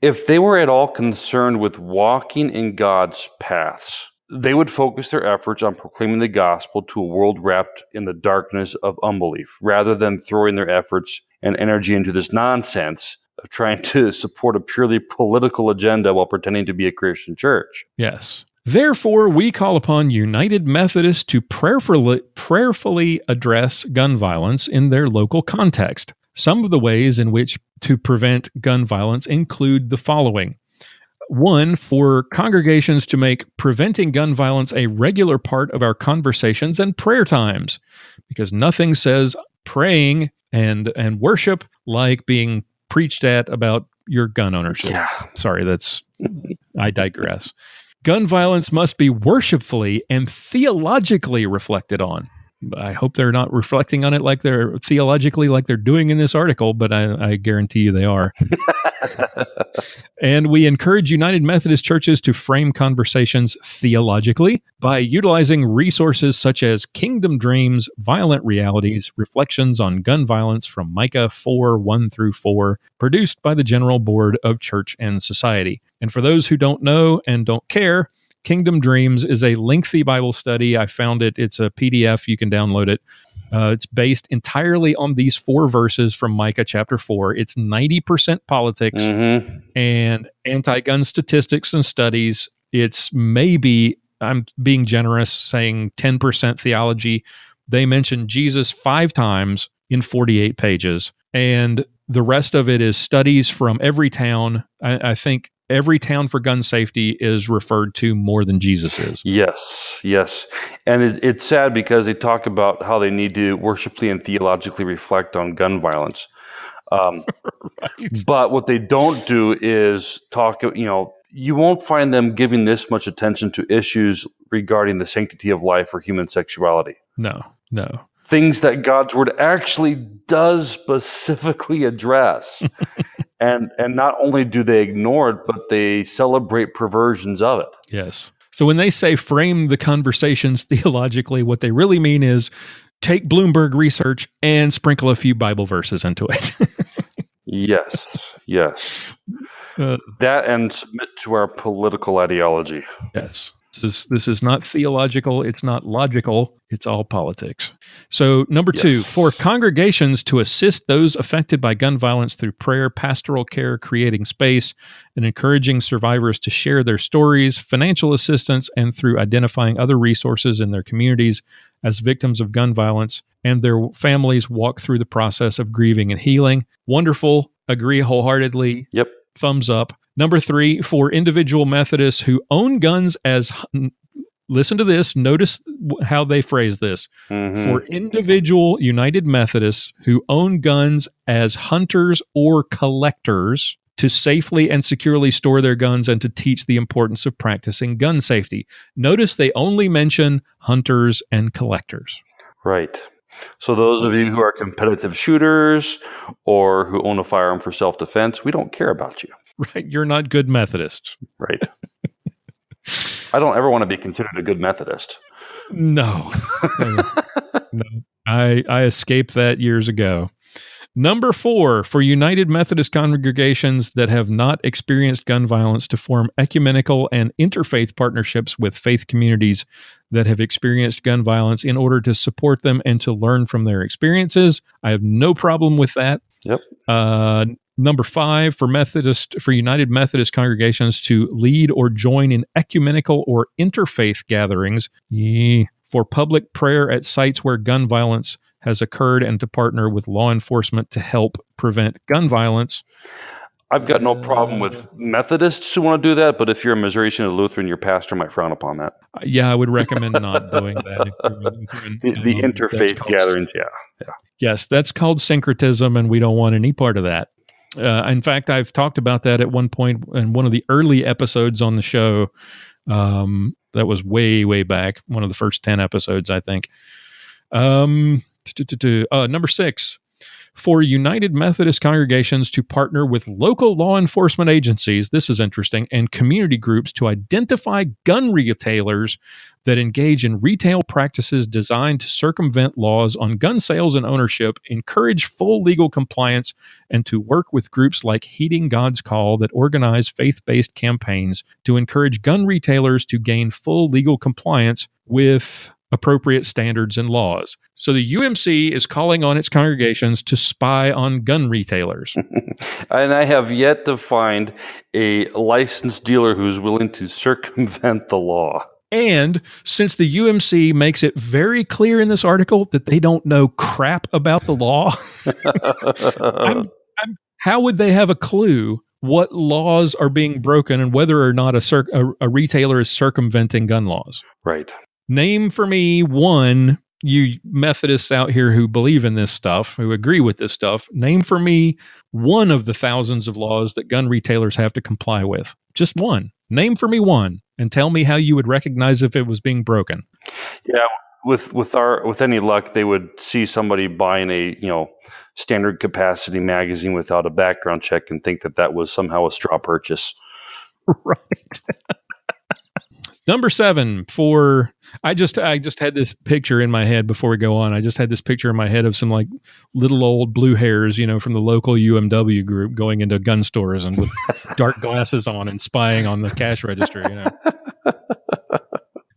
if they were at all concerned with walking in God's paths, they would focus their efforts on proclaiming the gospel to a world wrapped in the darkness of unbelief, rather than throwing their efforts and energy into this nonsense of trying to support a purely political agenda while pretending to be a Christian church. Yes. Therefore, we call upon United Methodists to prayerfully address gun violence in their local context. Some of the ways in which to prevent gun violence include the following. 1, for congregations to make preventing gun violence a regular part of our conversations and prayer times, because nothing says praying and worship like being preached at about your gun ownership. Yeah. Sorry, I digress. Gun violence must be worshipfully and theologically reflected on. I hope they're not reflecting on it like they're theologically like they're doing in this article, but I guarantee you they are. And we encourage United Methodist churches to frame conversations theologically by utilizing resources such as Kingdom Dreams, Violent Realities, Reflections on Gun Violence from Micah 4:1-4, produced by the General Board of Church and Society. And for those who don't know and don't care, Kingdom Dreams is a lengthy Bible study. I found it. It's a PDF. You can download it. It's based entirely on these 4 verses from Micah chapter 4. It's 90% politics and anti-gun statistics and studies. It's maybe, I'm being generous, saying 10% theology. They mention Jesus 5 times in 48 pages. And the rest of it is studies from every town. I think every town for gun safety is referred to more than Jesus is. Yes. And it's sad because they talk about how they need to worshipfully and theologically reflect on gun violence. Right. But what they don't do is talk, you won't find them giving this much attention to issues regarding the sanctity of life or human sexuality. No. Things that God's word actually does specifically address. And not only do they ignore it, but they celebrate perversions of it. Yes. So when they say frame the conversations theologically, what they really mean is take Bloomberg research and sprinkle a few Bible verses into it. Yes. That and submit to our political ideology. Yes. This is not theological. It's not logical. It's all politics. So number 2, for congregations to assist those affected by gun violence through prayer, pastoral care, creating space, and encouraging survivors to share their stories, financial assistance, and through identifying other resources in their communities as victims of gun violence, and their families walk through the process of grieving and healing. Wonderful. Agree wholeheartedly. Yep. Thumbs up. Number 3, for individual Methodists who own guns as, listen to this, notice how they phrase this. For individual United Methodists who own guns as hunters or collectors to safely and securely store their guns and to teach the importance of practicing gun safety. Notice they only mention hunters and collectors. Right. So those of you who are competitive shooters or who own a firearm for self-defense, we don't care about you. Right. You're not good Methodists. Right. I don't ever want to be considered a good Methodist. No. I escaped that years ago. Number 4, for United Methodist congregations that have not experienced gun violence to form ecumenical and interfaith partnerships with faith communities that have experienced gun violence in order to support them and to learn from their experiences. I have no problem with that. Yep. Number 5, for United Methodist congregations to lead or join in ecumenical or interfaith gatherings for public prayer at sites where gun violence has occurred and to partner with law enforcement to help prevent gun violence. I've got no problem with Methodists who want to do that, but if you're a Missouri Synod Lutheran, your pastor might frown upon that. Yeah, I would recommend not doing that. The interfaith gatherings, yeah. Yes, that's called syncretism, and we don't want any part of that. In fact, I've talked about that at one point in one of the early episodes on the show. That was way, way back, one of the first 10 episodes, I think. Number 6, for United Methodist congregations to partner with local law enforcement agencies, this is interesting, and community groups to identify gun retailers that engage in retail practices designed to circumvent laws on gun sales and ownership, encourage full legal compliance, and to work with groups like Heeding God's Call that organize faith-based campaigns to encourage gun retailers to gain full legal compliance with appropriate standards and laws. So the UMC is calling on its congregations to spy on gun retailers. And I have yet to find a licensed dealer who's willing to circumvent the law. And since the UMC makes it very clear in this article that they don't know crap about the law, how would they have a clue what laws are being broken and whether or not a retailer is circumventing gun laws? Right. Name for me one, you Methodists out here who believe in this stuff, who agree with this stuff, name for me one of the thousands of laws that gun retailers have to comply with. Just one. Name for me one. and tell me how you would recognize if it was being broken. Yeah, with any luck, they would see somebody buying a standard capacity magazine without a background check and think that was somehow a straw purchase. Right. Number 7 I just had this picture in my head before we go on. I just had this picture in my head of some like little old blue hairs, from the local UMW group going into gun stores and with dark glasses on and spying on the cash register,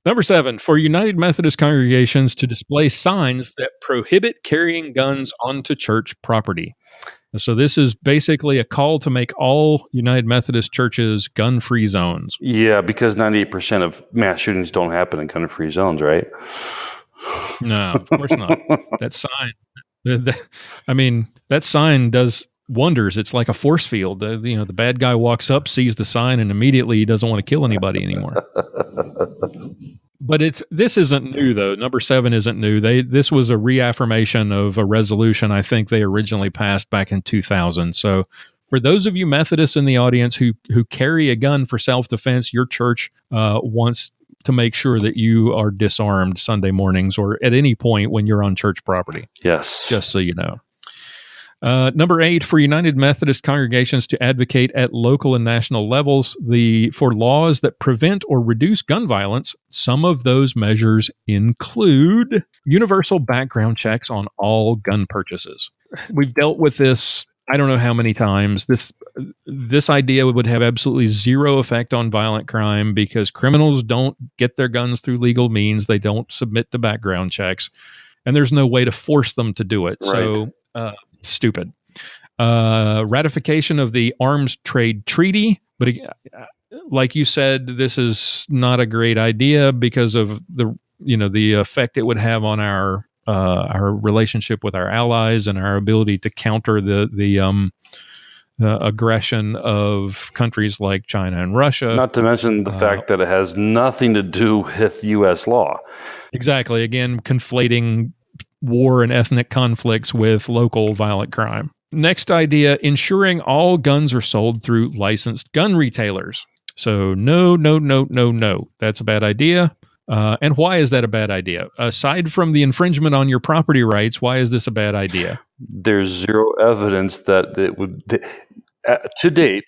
Number 7, for United Methodist congregations to display signs that prohibit carrying guns onto church property. So this is basically a call to make all United Methodist churches gun-free zones. Yeah, because 98% of mass shootings don't happen in gun-free zones, right? No, of course not. That sign, that sign does wonders. It's like a force field. The bad guy walks up, sees the sign, and immediately he doesn't want to kill anybody anymore. But this isn't new, though. Number 7 isn't new. This was a reaffirmation of a resolution I think they originally passed back in 2000. So for those of you Methodists in the audience who carry a gun for self-defense, your church wants to make sure that you are disarmed Sunday mornings or at any point when you're on church property. Yes. Just so you know. Number 8, for United Methodist congregations to advocate at local and national levels for laws that prevent or reduce gun violence. Some of those measures include universal background checks on all gun purchases. We've dealt with this, I don't know how many times. This idea would have absolutely zero effect on violent crime because criminals don't get their guns through legal means. They don't submit to background checks, and there's no way to force them to do it. Right. So, stupid. Ratification of the Arms Trade Treaty, but like you said, this is not a great idea because of the effect it would have on our relationship with our allies and our ability to counter the aggression of countries like China and Russia. Not to mention the fact that it has nothing to do with U.S. law. Exactly. Again, conflating war and ethnic conflicts with local violent crime. Next idea, ensuring all guns are sold through licensed gun retailers. So no. That's a bad idea. And why is that a bad idea? Aside from the infringement on your property rights, why is this a bad idea? There's zero evidence that it would... to date,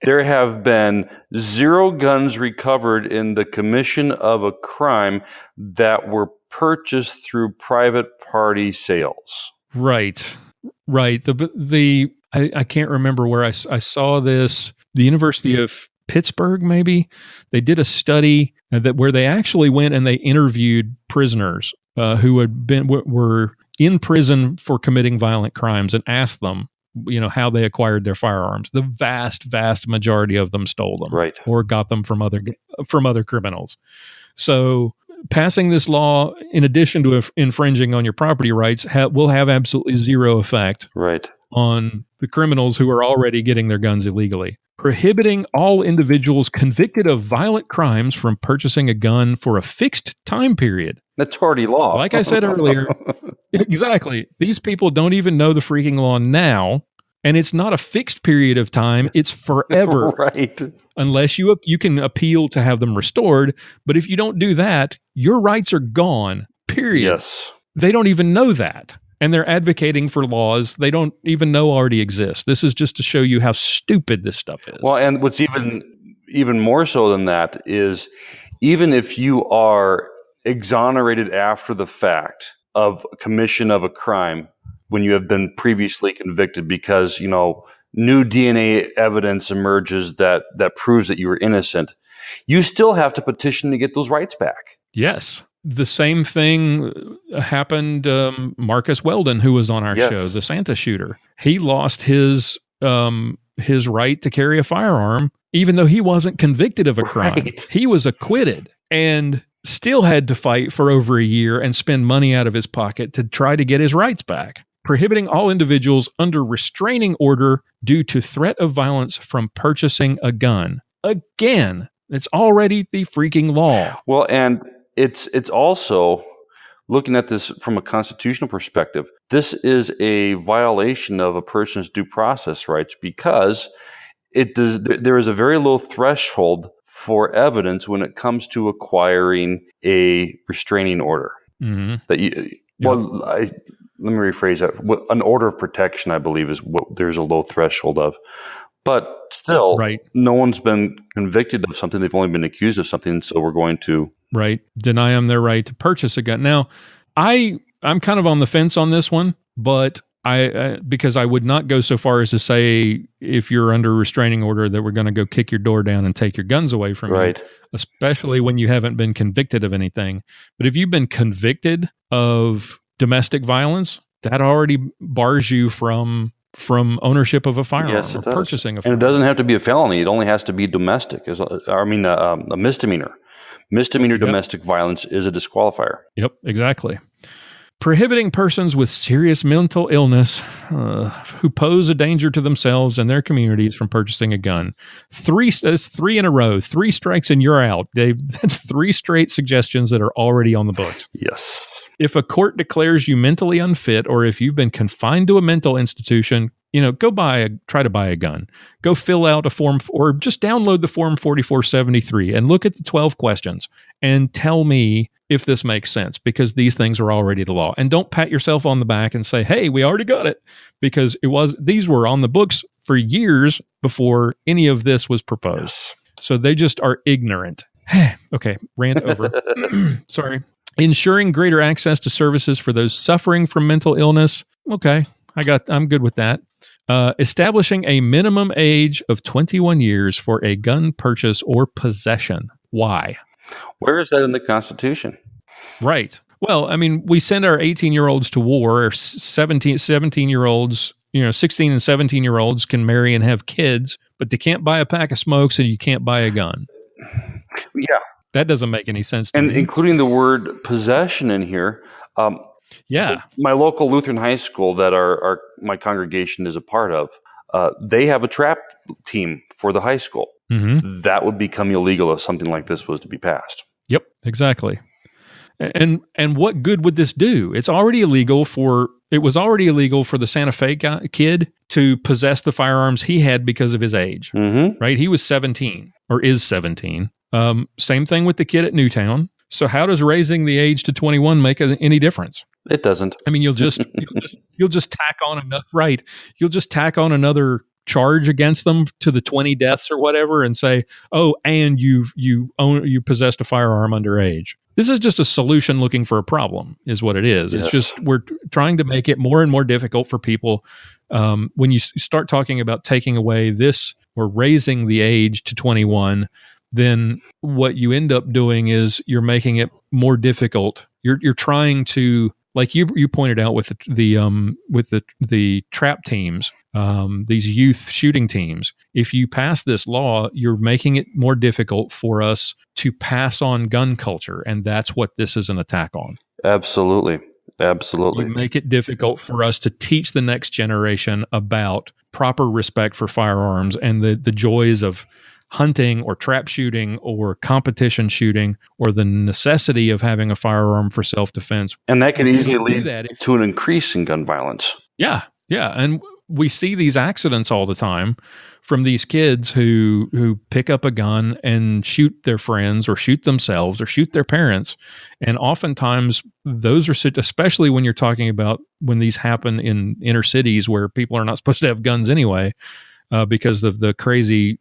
there have been 0 guns recovered in the commission of a crime that were purchased through private party sales. Right. I can't remember where I saw this. The University of Pittsburgh, maybe they did a study where they actually went and they interviewed prisoners who were in prison for committing violent crimes and asked them, how they acquired their firearms. The vast majority of them stole them, right, or got them from other criminals. So passing this law, in addition to infringing on your property rights, will have absolutely zero effect, right, on the criminals who are already getting their guns illegally. Prohibiting all individuals convicted of violent crimes from purchasing a gun for a fixed time period. That's already law. Like I said earlier, exactly. These people don't even know the freaking law now, and it's not a fixed period of time. It's forever. Right. Unless you can appeal to have them restored. But if you don't do that, your rights are gone, period. Yes. They don't even know that. And they're advocating for laws they don't even know already exist. This is just to show you how stupid this stuff is. Well, and what's even more so than that is even if you are exonerated after the fact of commission of a crime when you have been previously convicted because, new DNA evidence emerges that proves that you were innocent, you still have to petition to get those rights back. Yes. The same thing happened. Marcus Weldon, who was on our show, the Santa shooter, he lost his right to carry a firearm, even though he wasn't convicted of a crime. Right. He was acquitted and still had to fight for over a year and spend money out of his pocket to try to get his rights back. Prohibiting all individuals under restraining order due to threat of violence from purchasing a gun. Again, it's already the freaking law. Well, and it's also, looking at this from a constitutional perspective, this is a violation of a person's due process rights because there is a very low threshold for evidence when it comes to acquiring a restraining order. Mm-hmm. That let me rephrase that. An order of protection, I believe, is what there's a low threshold of. But still, no one's been convicted of something. They've only been accused of something, so we're going to deny them their right to purchase a gun. Now, I'm kind of on the fence on this one, but because I would not go so far as to say if you're under a restraining order that we're going to go kick your door down and take your guns away from you, especially when you haven't been convicted of anything. But if you've been convicted of domestic violence, that already bars you from ownership of a firearm or purchasing a firearm. And it doesn't have to be a felony. It only has to be domestic. A misdemeanor. Misdemeanor domestic violence is a disqualifier. Yep, exactly. Prohibiting persons with serious mental illness who pose a danger to themselves and their communities from purchasing a gun. That's three in a row. 3 strikes and you're out, Dave. That's 3 straight suggestions that are already on the books. Yes. If a court declares you mentally unfit, or if you've been confined to a mental institution, try to buy a gun. Go fill out a form, or just download the form 4473 and look at the 12 questions and tell me if this makes sense, because these things are already the law. And don't pat yourself on the back and say, hey, we already got it, because these were on the books for years before any of this was proposed. So they just are ignorant. Okay, rant over. Sorry. Ensuring greater access to services for those suffering from mental illness. Okay, I'm good with that. Establishing a minimum age of 21 years for a gun purchase or possession. Why? Where is that in the Constitution? Right. Well, I mean, we send our 18-year-olds to war, or 17-year-olds, 16 and 17-year-olds can marry and have kids, but they can't buy a pack of smokes and you can't buy a gun. Yeah. That doesn't make any sense to me. And including the word possession in here. My local Lutheran high school that my congregation is a part of, they have a trap team for the high school. Mm-hmm. That would become illegal if something like this was to be passed. Yep, exactly. And what good would this do? It was already illegal for the Santa Fe kid to possess the firearms he had because of his age. Mm-hmm. Right? He was 17 or is 17. Same thing with the kid at Newtown. So how does raising the age to 21 make any difference? It doesn't. I mean, you'll just tack on another, right? You'll just tack on another charge against them to the 20 deaths or whatever, and say, "Oh, and you possessed a firearm underage." This is just a solution looking for a problem, is what it is. Yes. It's just we're trying to make it more and more difficult for people. When you start talking about taking away this or raising the age to 21. Then what you end up doing is you're making it more difficult. You're trying to, like you pointed out with the trap teams, these youth shooting teams. If you pass this law, you're making it more difficult for us to pass on gun culture, and that's what this is an attack on. Absolutely. You make it difficult for us to teach the next generation about proper respect for firearms and the joys of hunting or trap shooting or competition shooting, or the necessity of having a firearm for self-defense. And that could easily lead to an increase in gun violence. Yeah. And we see these accidents all the time from these kids who pick up a gun and shoot their friends or shoot themselves or shoot their parents. And oftentimes those are, especially when you're talking about when these happen in inner cities where people are not supposed to have guns anyway, because of the crazy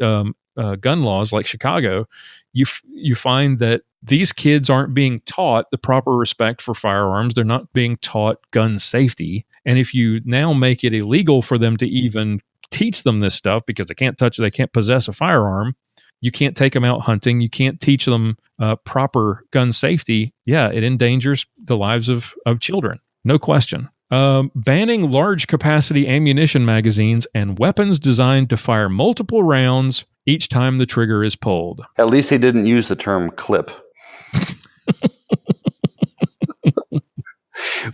gun laws like Chicago, you find that these kids aren't being taught the proper respect for firearms. They're not being taught gun safety. And if you now make it illegal for them to even teach them this stuff because they can't possess a firearm, you can't take them out hunting, you can't teach them proper gun safety, it endangers the lives of children. No question. Banning large capacity ammunition magazines and weapons designed to fire multiple rounds each time the trigger is pulled. At least they didn't use the term clip.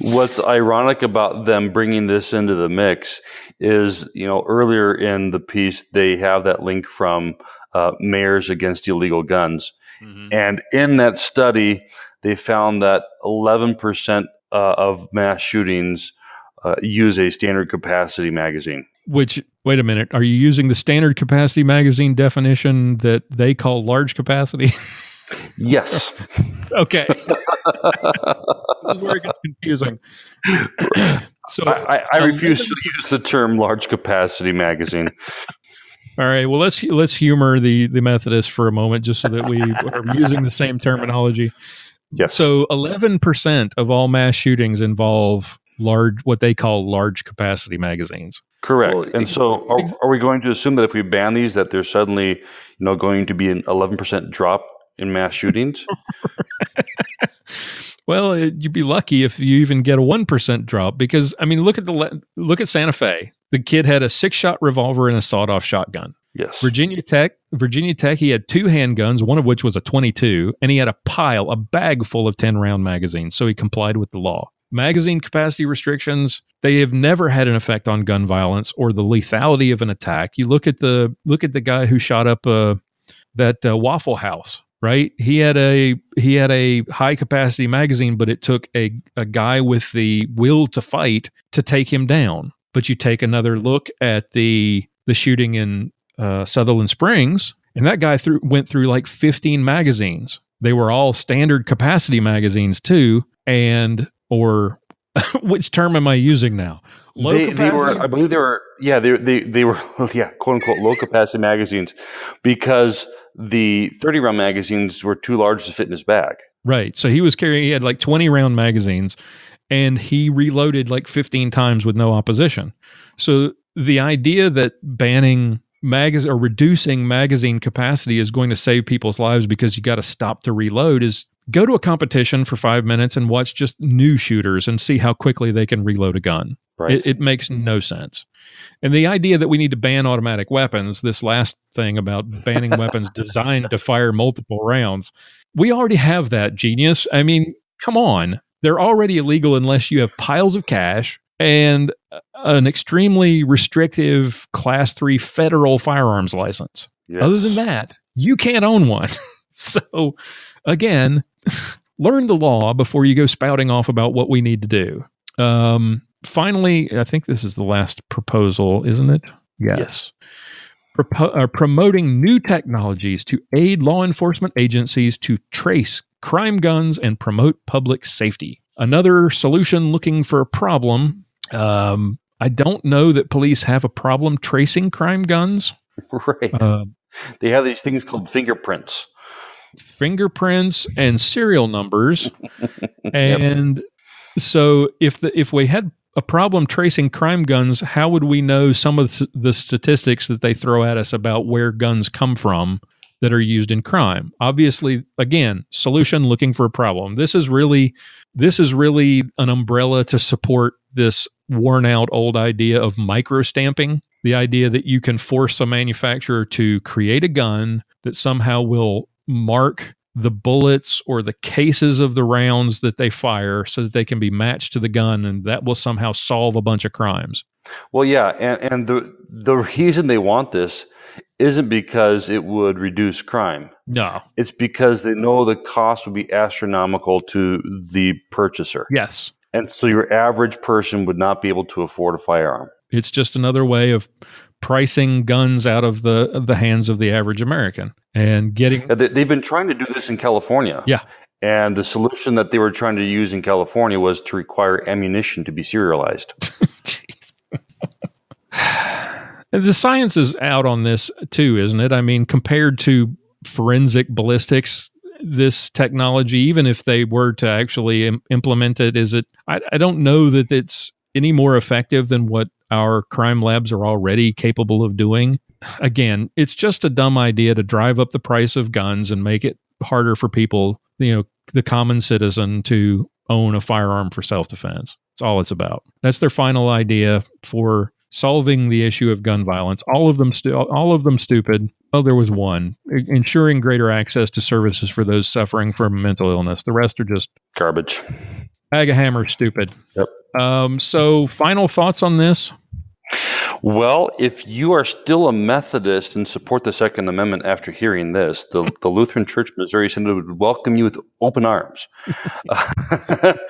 What's ironic about them bringing this into the mix is, earlier in the piece, they have that link from Mayors Against Illegal Guns. Mm-hmm. And in that study, they found that 11% of mass shootings use a standard capacity magazine. Which, wait a minute, are you using the standard capacity magazine definition that they call large capacity? Yes. Okay. This is where it gets confusing. So I refuse to use the term large capacity magazine. All right. Well, let's humor the Methodists for a moment, just so that we are using the same terminology. Yes. So 11% of all mass shootings involve what they call large capacity magazines. Correct. Well, and so are we going to assume that if we ban these, that there's suddenly, going to be an 11% drop in mass shootings? Well, you'd be lucky if you even get a 1% drop, because I mean, look at Santa Fe. The kid had a 6-shot revolver and a sawed-off shotgun. Yes. Virginia Tech, he had 2 handguns, one of which was a .22, and he had a bag full of 10-round magazines, so he complied with the law. Magazine capacity restrictions, they have never had an effect on gun violence or the lethality of an attack. You look at the guy who shot up that Waffle House, right? He had a high capacity magazine, but it took a guy with the will to fight to take him down. But you take another look at the shooting in Sutherland Springs, and that guy went through like 15 magazines. They were all standard capacity magazines too, or which term am I using now? They were, I believe they were, quote unquote low capacity magazines, because the 30-round magazines were too large to fit in his bag. Right. So he had like 20-round magazines, and he reloaded like 15 times with no opposition. So the idea that banning or reducing magazine capacity is going to save people's lives because you got to stop to reload is go to a competition for 5 minutes and watch just new shooters and see how quickly they can reload a gun. Right. It makes no sense. And the idea that we need to ban automatic weapons, this last thing about banning weapons designed to fire multiple rounds, we already have that, genius. I mean, come on. They're already illegal unless you have piles of cash and an extremely restrictive Class 3 federal firearms license. Yes. Other than that, you can't own one. So, again, learn the law before you go spouting off about what we need to do. Finally, I think this is the last proposal, isn't it? Yes. Promoting new technologies to aid law enforcement agencies to trace crime guns and promote public safety. Another solution looking for a problem. I don't know that police have a problem tracing crime guns. Right. They have these things called fingerprints and serial numbers. And so if we had a problem tracing crime guns, how would we know some of the statistics that they throw at us about where guns come from that are used in crime? Obviously, again, solution looking for a problem. This is really an umbrella to support this worn out old idea of microstamping, the idea that you can force a manufacturer to create a gun that somehow will mark the bullets or the cases of the rounds that they fire so that they can be matched to the gun, and that will somehow solve a bunch of crimes. Well, yeah, and the reason they want this isn't because it would reduce crime. No. It's because they know the cost would be astronomical to the purchaser. Yes. And so your average person would not be able to afford a firearm. It's just another way of pricing guns out of the hands of the average American and getting... They've been trying to do this in California. Yeah. And the solution that they were trying to use in California was to require ammunition to be serialized. Jeez. The science is out on this too, isn't it? I mean, compared to forensic ballistics, this technology, even if they were to actually implement it, I don't know that it's any more effective than what our crime labs are already capable of doing. Again, it's just a dumb idea to drive up the price of guns and make it harder for people, the common citizen, to own a firearm for self-defense. That's all it's about. That's their final idea for solving the issue of gun violence. All of them stupid. Oh, there was one. Ensuring greater access to services for those suffering from mental illness. The rest are just garbage. Bag of hammers, stupid. Yep. So final thoughts on this? Well, if you are still a Methodist and support the Second Amendment after hearing this, the Lutheran Church Missouri Synod would welcome you with open arms.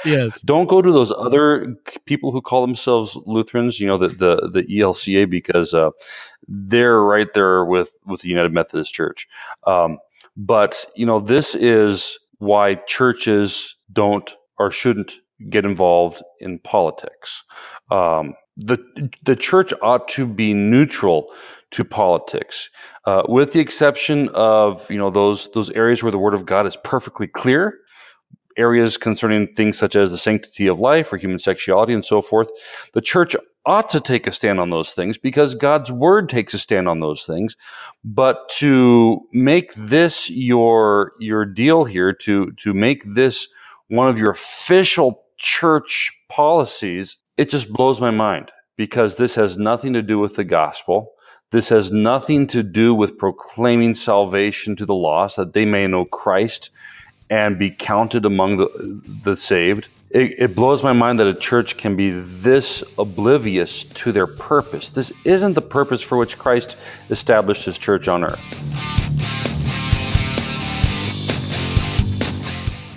Yes. Don't go to those other people who call themselves Lutherans, the ELCA, because they're right there with the United Methodist Church. But this is why churches don't or shouldn't get involved in politics. The church ought to be neutral to politics, with the exception of those areas where the Word of God is perfectly clear, areas concerning things such as the sanctity of life or human sexuality and so forth. The church ought to take a stand on those things because God's Word takes a stand on those things. But to make this your deal here, to make this one of your official church policies, it just blows my mind, because this has nothing to do with the gospel. This has nothing to do with proclaiming salvation to the lost, that they may know Christ and be counted among the saved. It blows my mind that a church can be this oblivious to their purpose. This isn't the purpose for which Christ established his church on earth.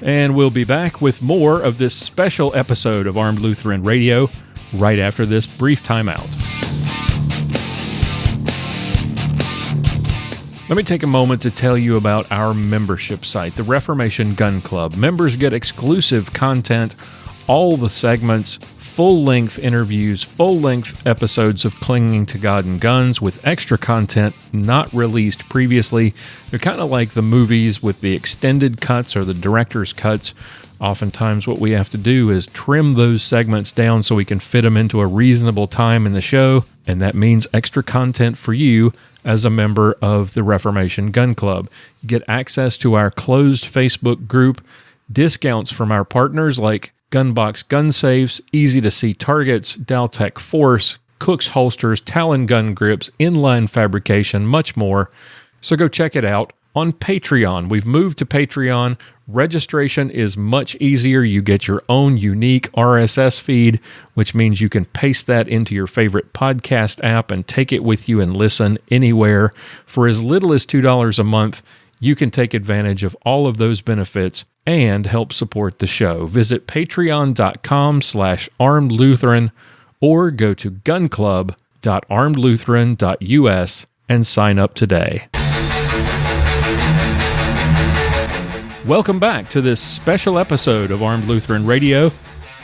And we'll be back with more of this special episode of Armed Lutheran Radio right after this brief timeout. Let me take a moment to tell you about our membership site, the Reformation Gun Club. Members get exclusive content, all the segments, full-length interviews, full-length episodes of Clinging to God and Guns with extra content not released previously. They're kind of like the movies with the extended cuts or the director's cuts. Oftentimes what we have to do is trim those segments down so we can fit them into a reasonable time in the show, and that means extra content for you as a member of the Reformation Gun Club. You get access to our closed Facebook group, discounts from our partners like Gunbox gun safes, easy-to-see targets, Dowtech Force, Cook's holsters, Talon gun grips, inline fabrication, much more. So go check it out on Patreon. We've moved to Patreon. Registration is much easier. You get your own unique RSS feed, which means you can paste that into your favorite podcast app and take it with you and listen anywhere. For as little as $2 a month, you can take advantage of all of those benefits and help support the show. Visit patreon.com/armedlutheran or go to gunclub.armedlutheran.us and sign up today. Welcome back to this special episode of Armed Lutheran Radio.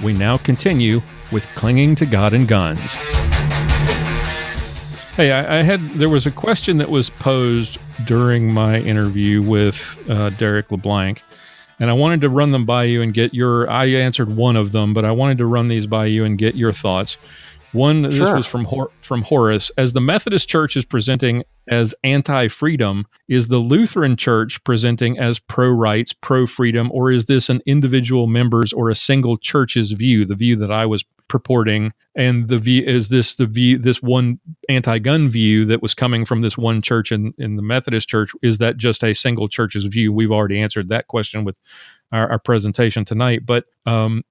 We now continue with Clinging to God and Guns. Hey, there was a question that was posed during my interview with Derek LeBlanc, and I wanted to run them by you and get I answered one of them, but I wanted to run these by you and get your thoughts. One, this was from Horace. As the Methodist Church is presenting as anti-freedom, is the Lutheran Church presenting as pro-rights, pro-freedom, or is this an individual member's or a single church's view, the view that I was purporting? And this one anti-gun view that was coming from this one church in the Methodist Church, is that just a single church's view? We've already answered that question with our presentation tonight, but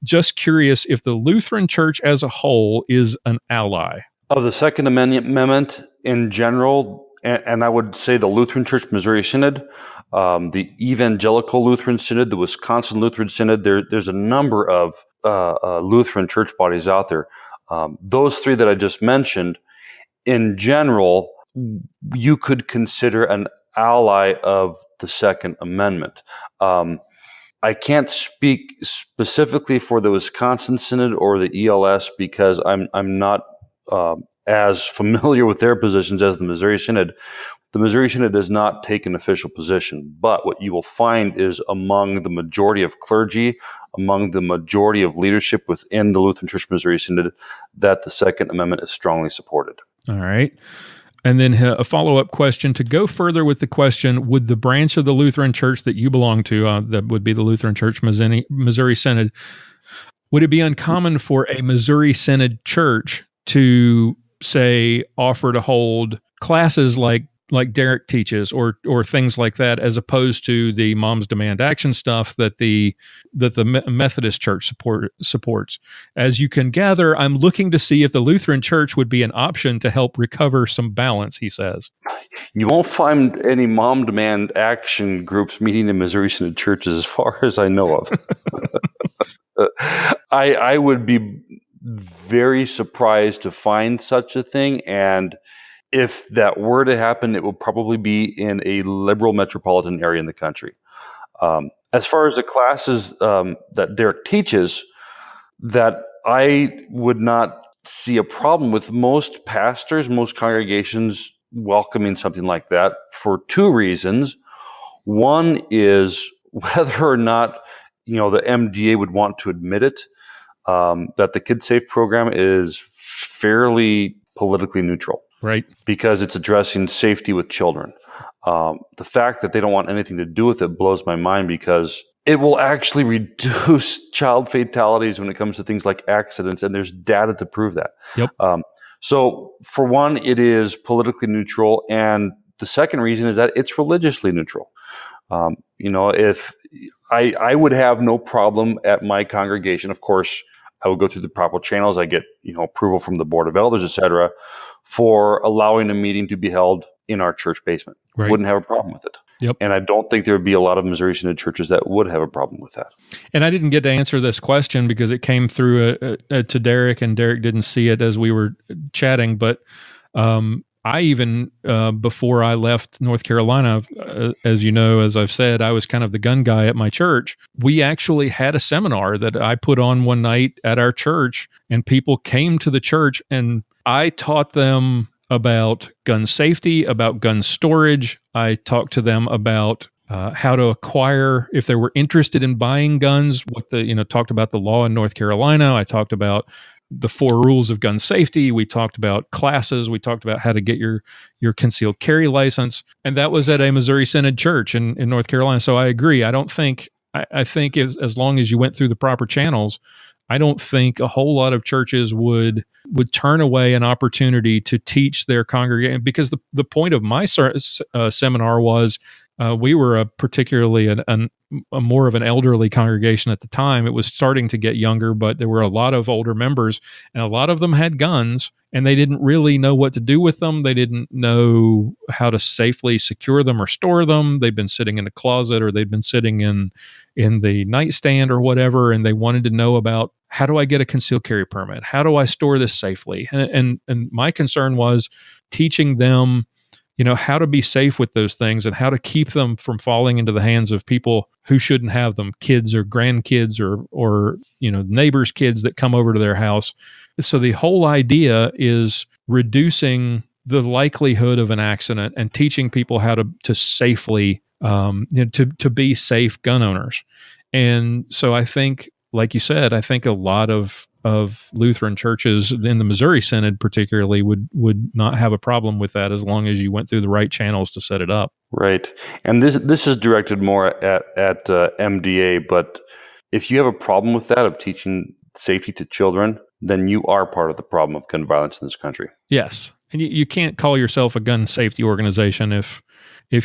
just curious if the Lutheran Church as a whole is an ally of the Second Amendment in general. And I would say the Lutheran Church Missouri Synod, the Evangelical Lutheran Synod, the Wisconsin Lutheran Synod. There's a number of Lutheran church bodies out there. Those three that I just mentioned, in general, you could consider an ally of the Second Amendment. I can't speak specifically for the Wisconsin Synod or the ELS because I'm not as familiar with their positions as the Missouri Synod. The Missouri Synod does not take an official position, but what you will find is among the majority of clergy, among the majority of leadership within the Lutheran Church Missouri Synod, that the Second Amendment is strongly supported. All right. And then a follow-up question to go further with the question, would the branch of the Lutheran Church that you belong to, that would be the Lutheran Church Missouri Synod, would it be uncommon for a Missouri Synod church to, say, offer to hold classes like like Derek teaches, or things like that, as opposed to the Moms Demand Action stuff that the Methodist Church supports. As you can gather, I'm looking to see if the Lutheran Church would be an option to help recover some balance, he says. You won't find any Mom Demand Action groups meeting in Missouri Synod churches as far as I know of. I would be very surprised to find such a thing, and if that were to happen, it would probably be in a liberal metropolitan area in the country. As far as the classes that Derek teaches, that I would not see a problem with most pastors, most congregations welcoming something like that for two reasons. One is whether or not the MDA would want to admit it, that the Kid Safe program is fairly politically neutral. Right. Because it's addressing safety with children. The fact that they don't want anything to do with it blows my mind, because it will actually reduce child fatalities when it comes to things like accidents, and there's data to prove that. Yep. So for one, it is politically neutral, and the second reason is that it's religiously neutral. If I would have no problem at my congregation, of course, I would go through the proper channels. I get, approval from the board of elders, et cetera, for allowing a meeting to be held in our church basement. Right. Wouldn't have a problem with it. Yep. And I don't think there would be a lot of Missouri Synod churches that would have a problem with that. And I didn't get to answer this question because it came through to Derek, and Derek didn't see it as we were chatting. But I even, before I left North Carolina, as you know, as I've said, I was kind of the gun guy at my church. We actually had a seminar that I put on one night at our church, and people came to the church, and I taught them about gun safety, about gun storage. I talked to them about how to acquire, if they were interested in buying guns, talked about the law in North Carolina. I talked about the 4 rules of gun safety. We talked about classes. We talked about how to get your concealed carry license. And that was at a Missouri Synod church in North Carolina. So I agree. I think as long as you went through the proper channels, I don't think a whole lot of churches would turn away an opportunity to teach their congregation, because the point of my seminar was we were particularly a more of an elderly congregation at the time. It was starting to get younger, but there were a lot of older members, and a lot of them had guns, and they didn't really know what to do with them. They didn't know how to safely secure them or store them. They'd been sitting in the closet, or they'd been sitting in the nightstand or whatever, and they wanted to know about, how do I get a concealed carry permit? How do I store this safely? And my concern was teaching them, how to be safe with those things and how to keep them from falling into the hands of people who shouldn't have them, kids or grandkids or neighbors' kids that come over to their house. So the whole idea is reducing the likelihood of an accident and teaching people how to safely, to be safe gun owners. And so I think, like you said, I think a lot of Lutheran churches in the Missouri Synod particularly would not have a problem with that, as long as you went through the right channels to set it up. Right. And this is directed more at MDA, but if you have a problem with that, of teaching safety to children, then you are part of the problem of gun violence in this country. Yes. And you can't call yourself a gun safety organization if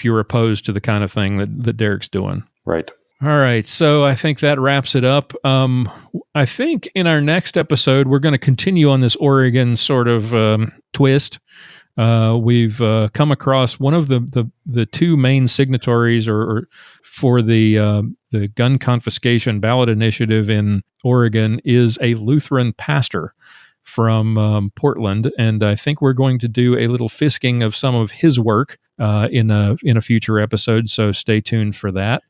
you're opposed to the kind of thing that Derek's doing. Right. All right, so I think that wraps it up. I think in our next episode, we're going to continue on this Oregon sort of twist. We've come across one of the 2 main signatories or for the gun confiscation ballot initiative in Oregon is a Lutheran pastor from Portland, and I think we're going to do a little fisking of some of his work in a future episode. So stay tuned for that.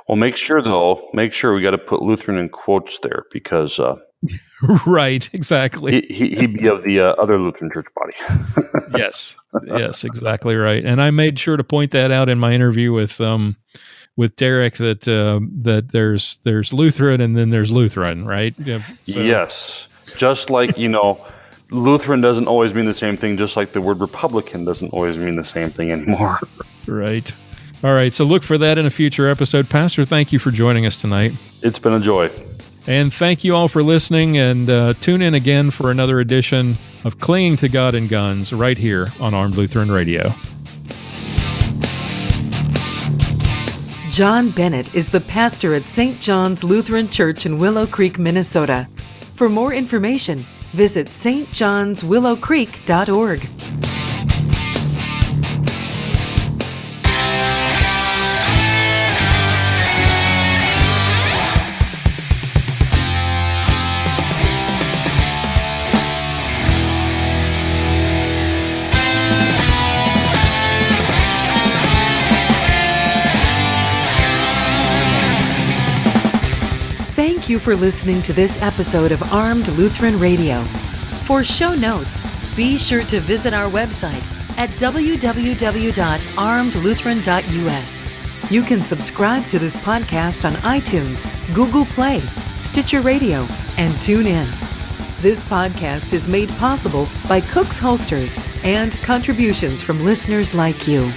Well, make sure we got to put Lutheran in quotes there, because right, exactly. He'd be of the other Lutheran church body. Yes, exactly right. And I made sure to point that out in my interview with Derek, that there's Lutheran and then there's Lutheran, right? Yeah, so. Yes, just like Lutheran doesn't always mean the same thing, just like the word Republican doesn't always mean the same thing anymore. Right. All right, so look for that in a future episode. Pastor, thank you for joining us tonight. It's been a joy. And thank you all for listening, and tune in again for another edition of Clinging to God and Guns right here on Armed Lutheran Radio. John Bennett is the pastor at St. John's Lutheran Church in Willow Creek, Minnesota. For more information, visit stjohnswillowcreek.org. Thank you for listening to this episode of Armed Lutheran Radio. For show notes, be sure to visit our website at www.armedlutheran.us. You can subscribe to this podcast on iTunes, Google Play, Stitcher Radio, and TuneIn. This podcast is made possible by Cook's Holsters and contributions from listeners like you.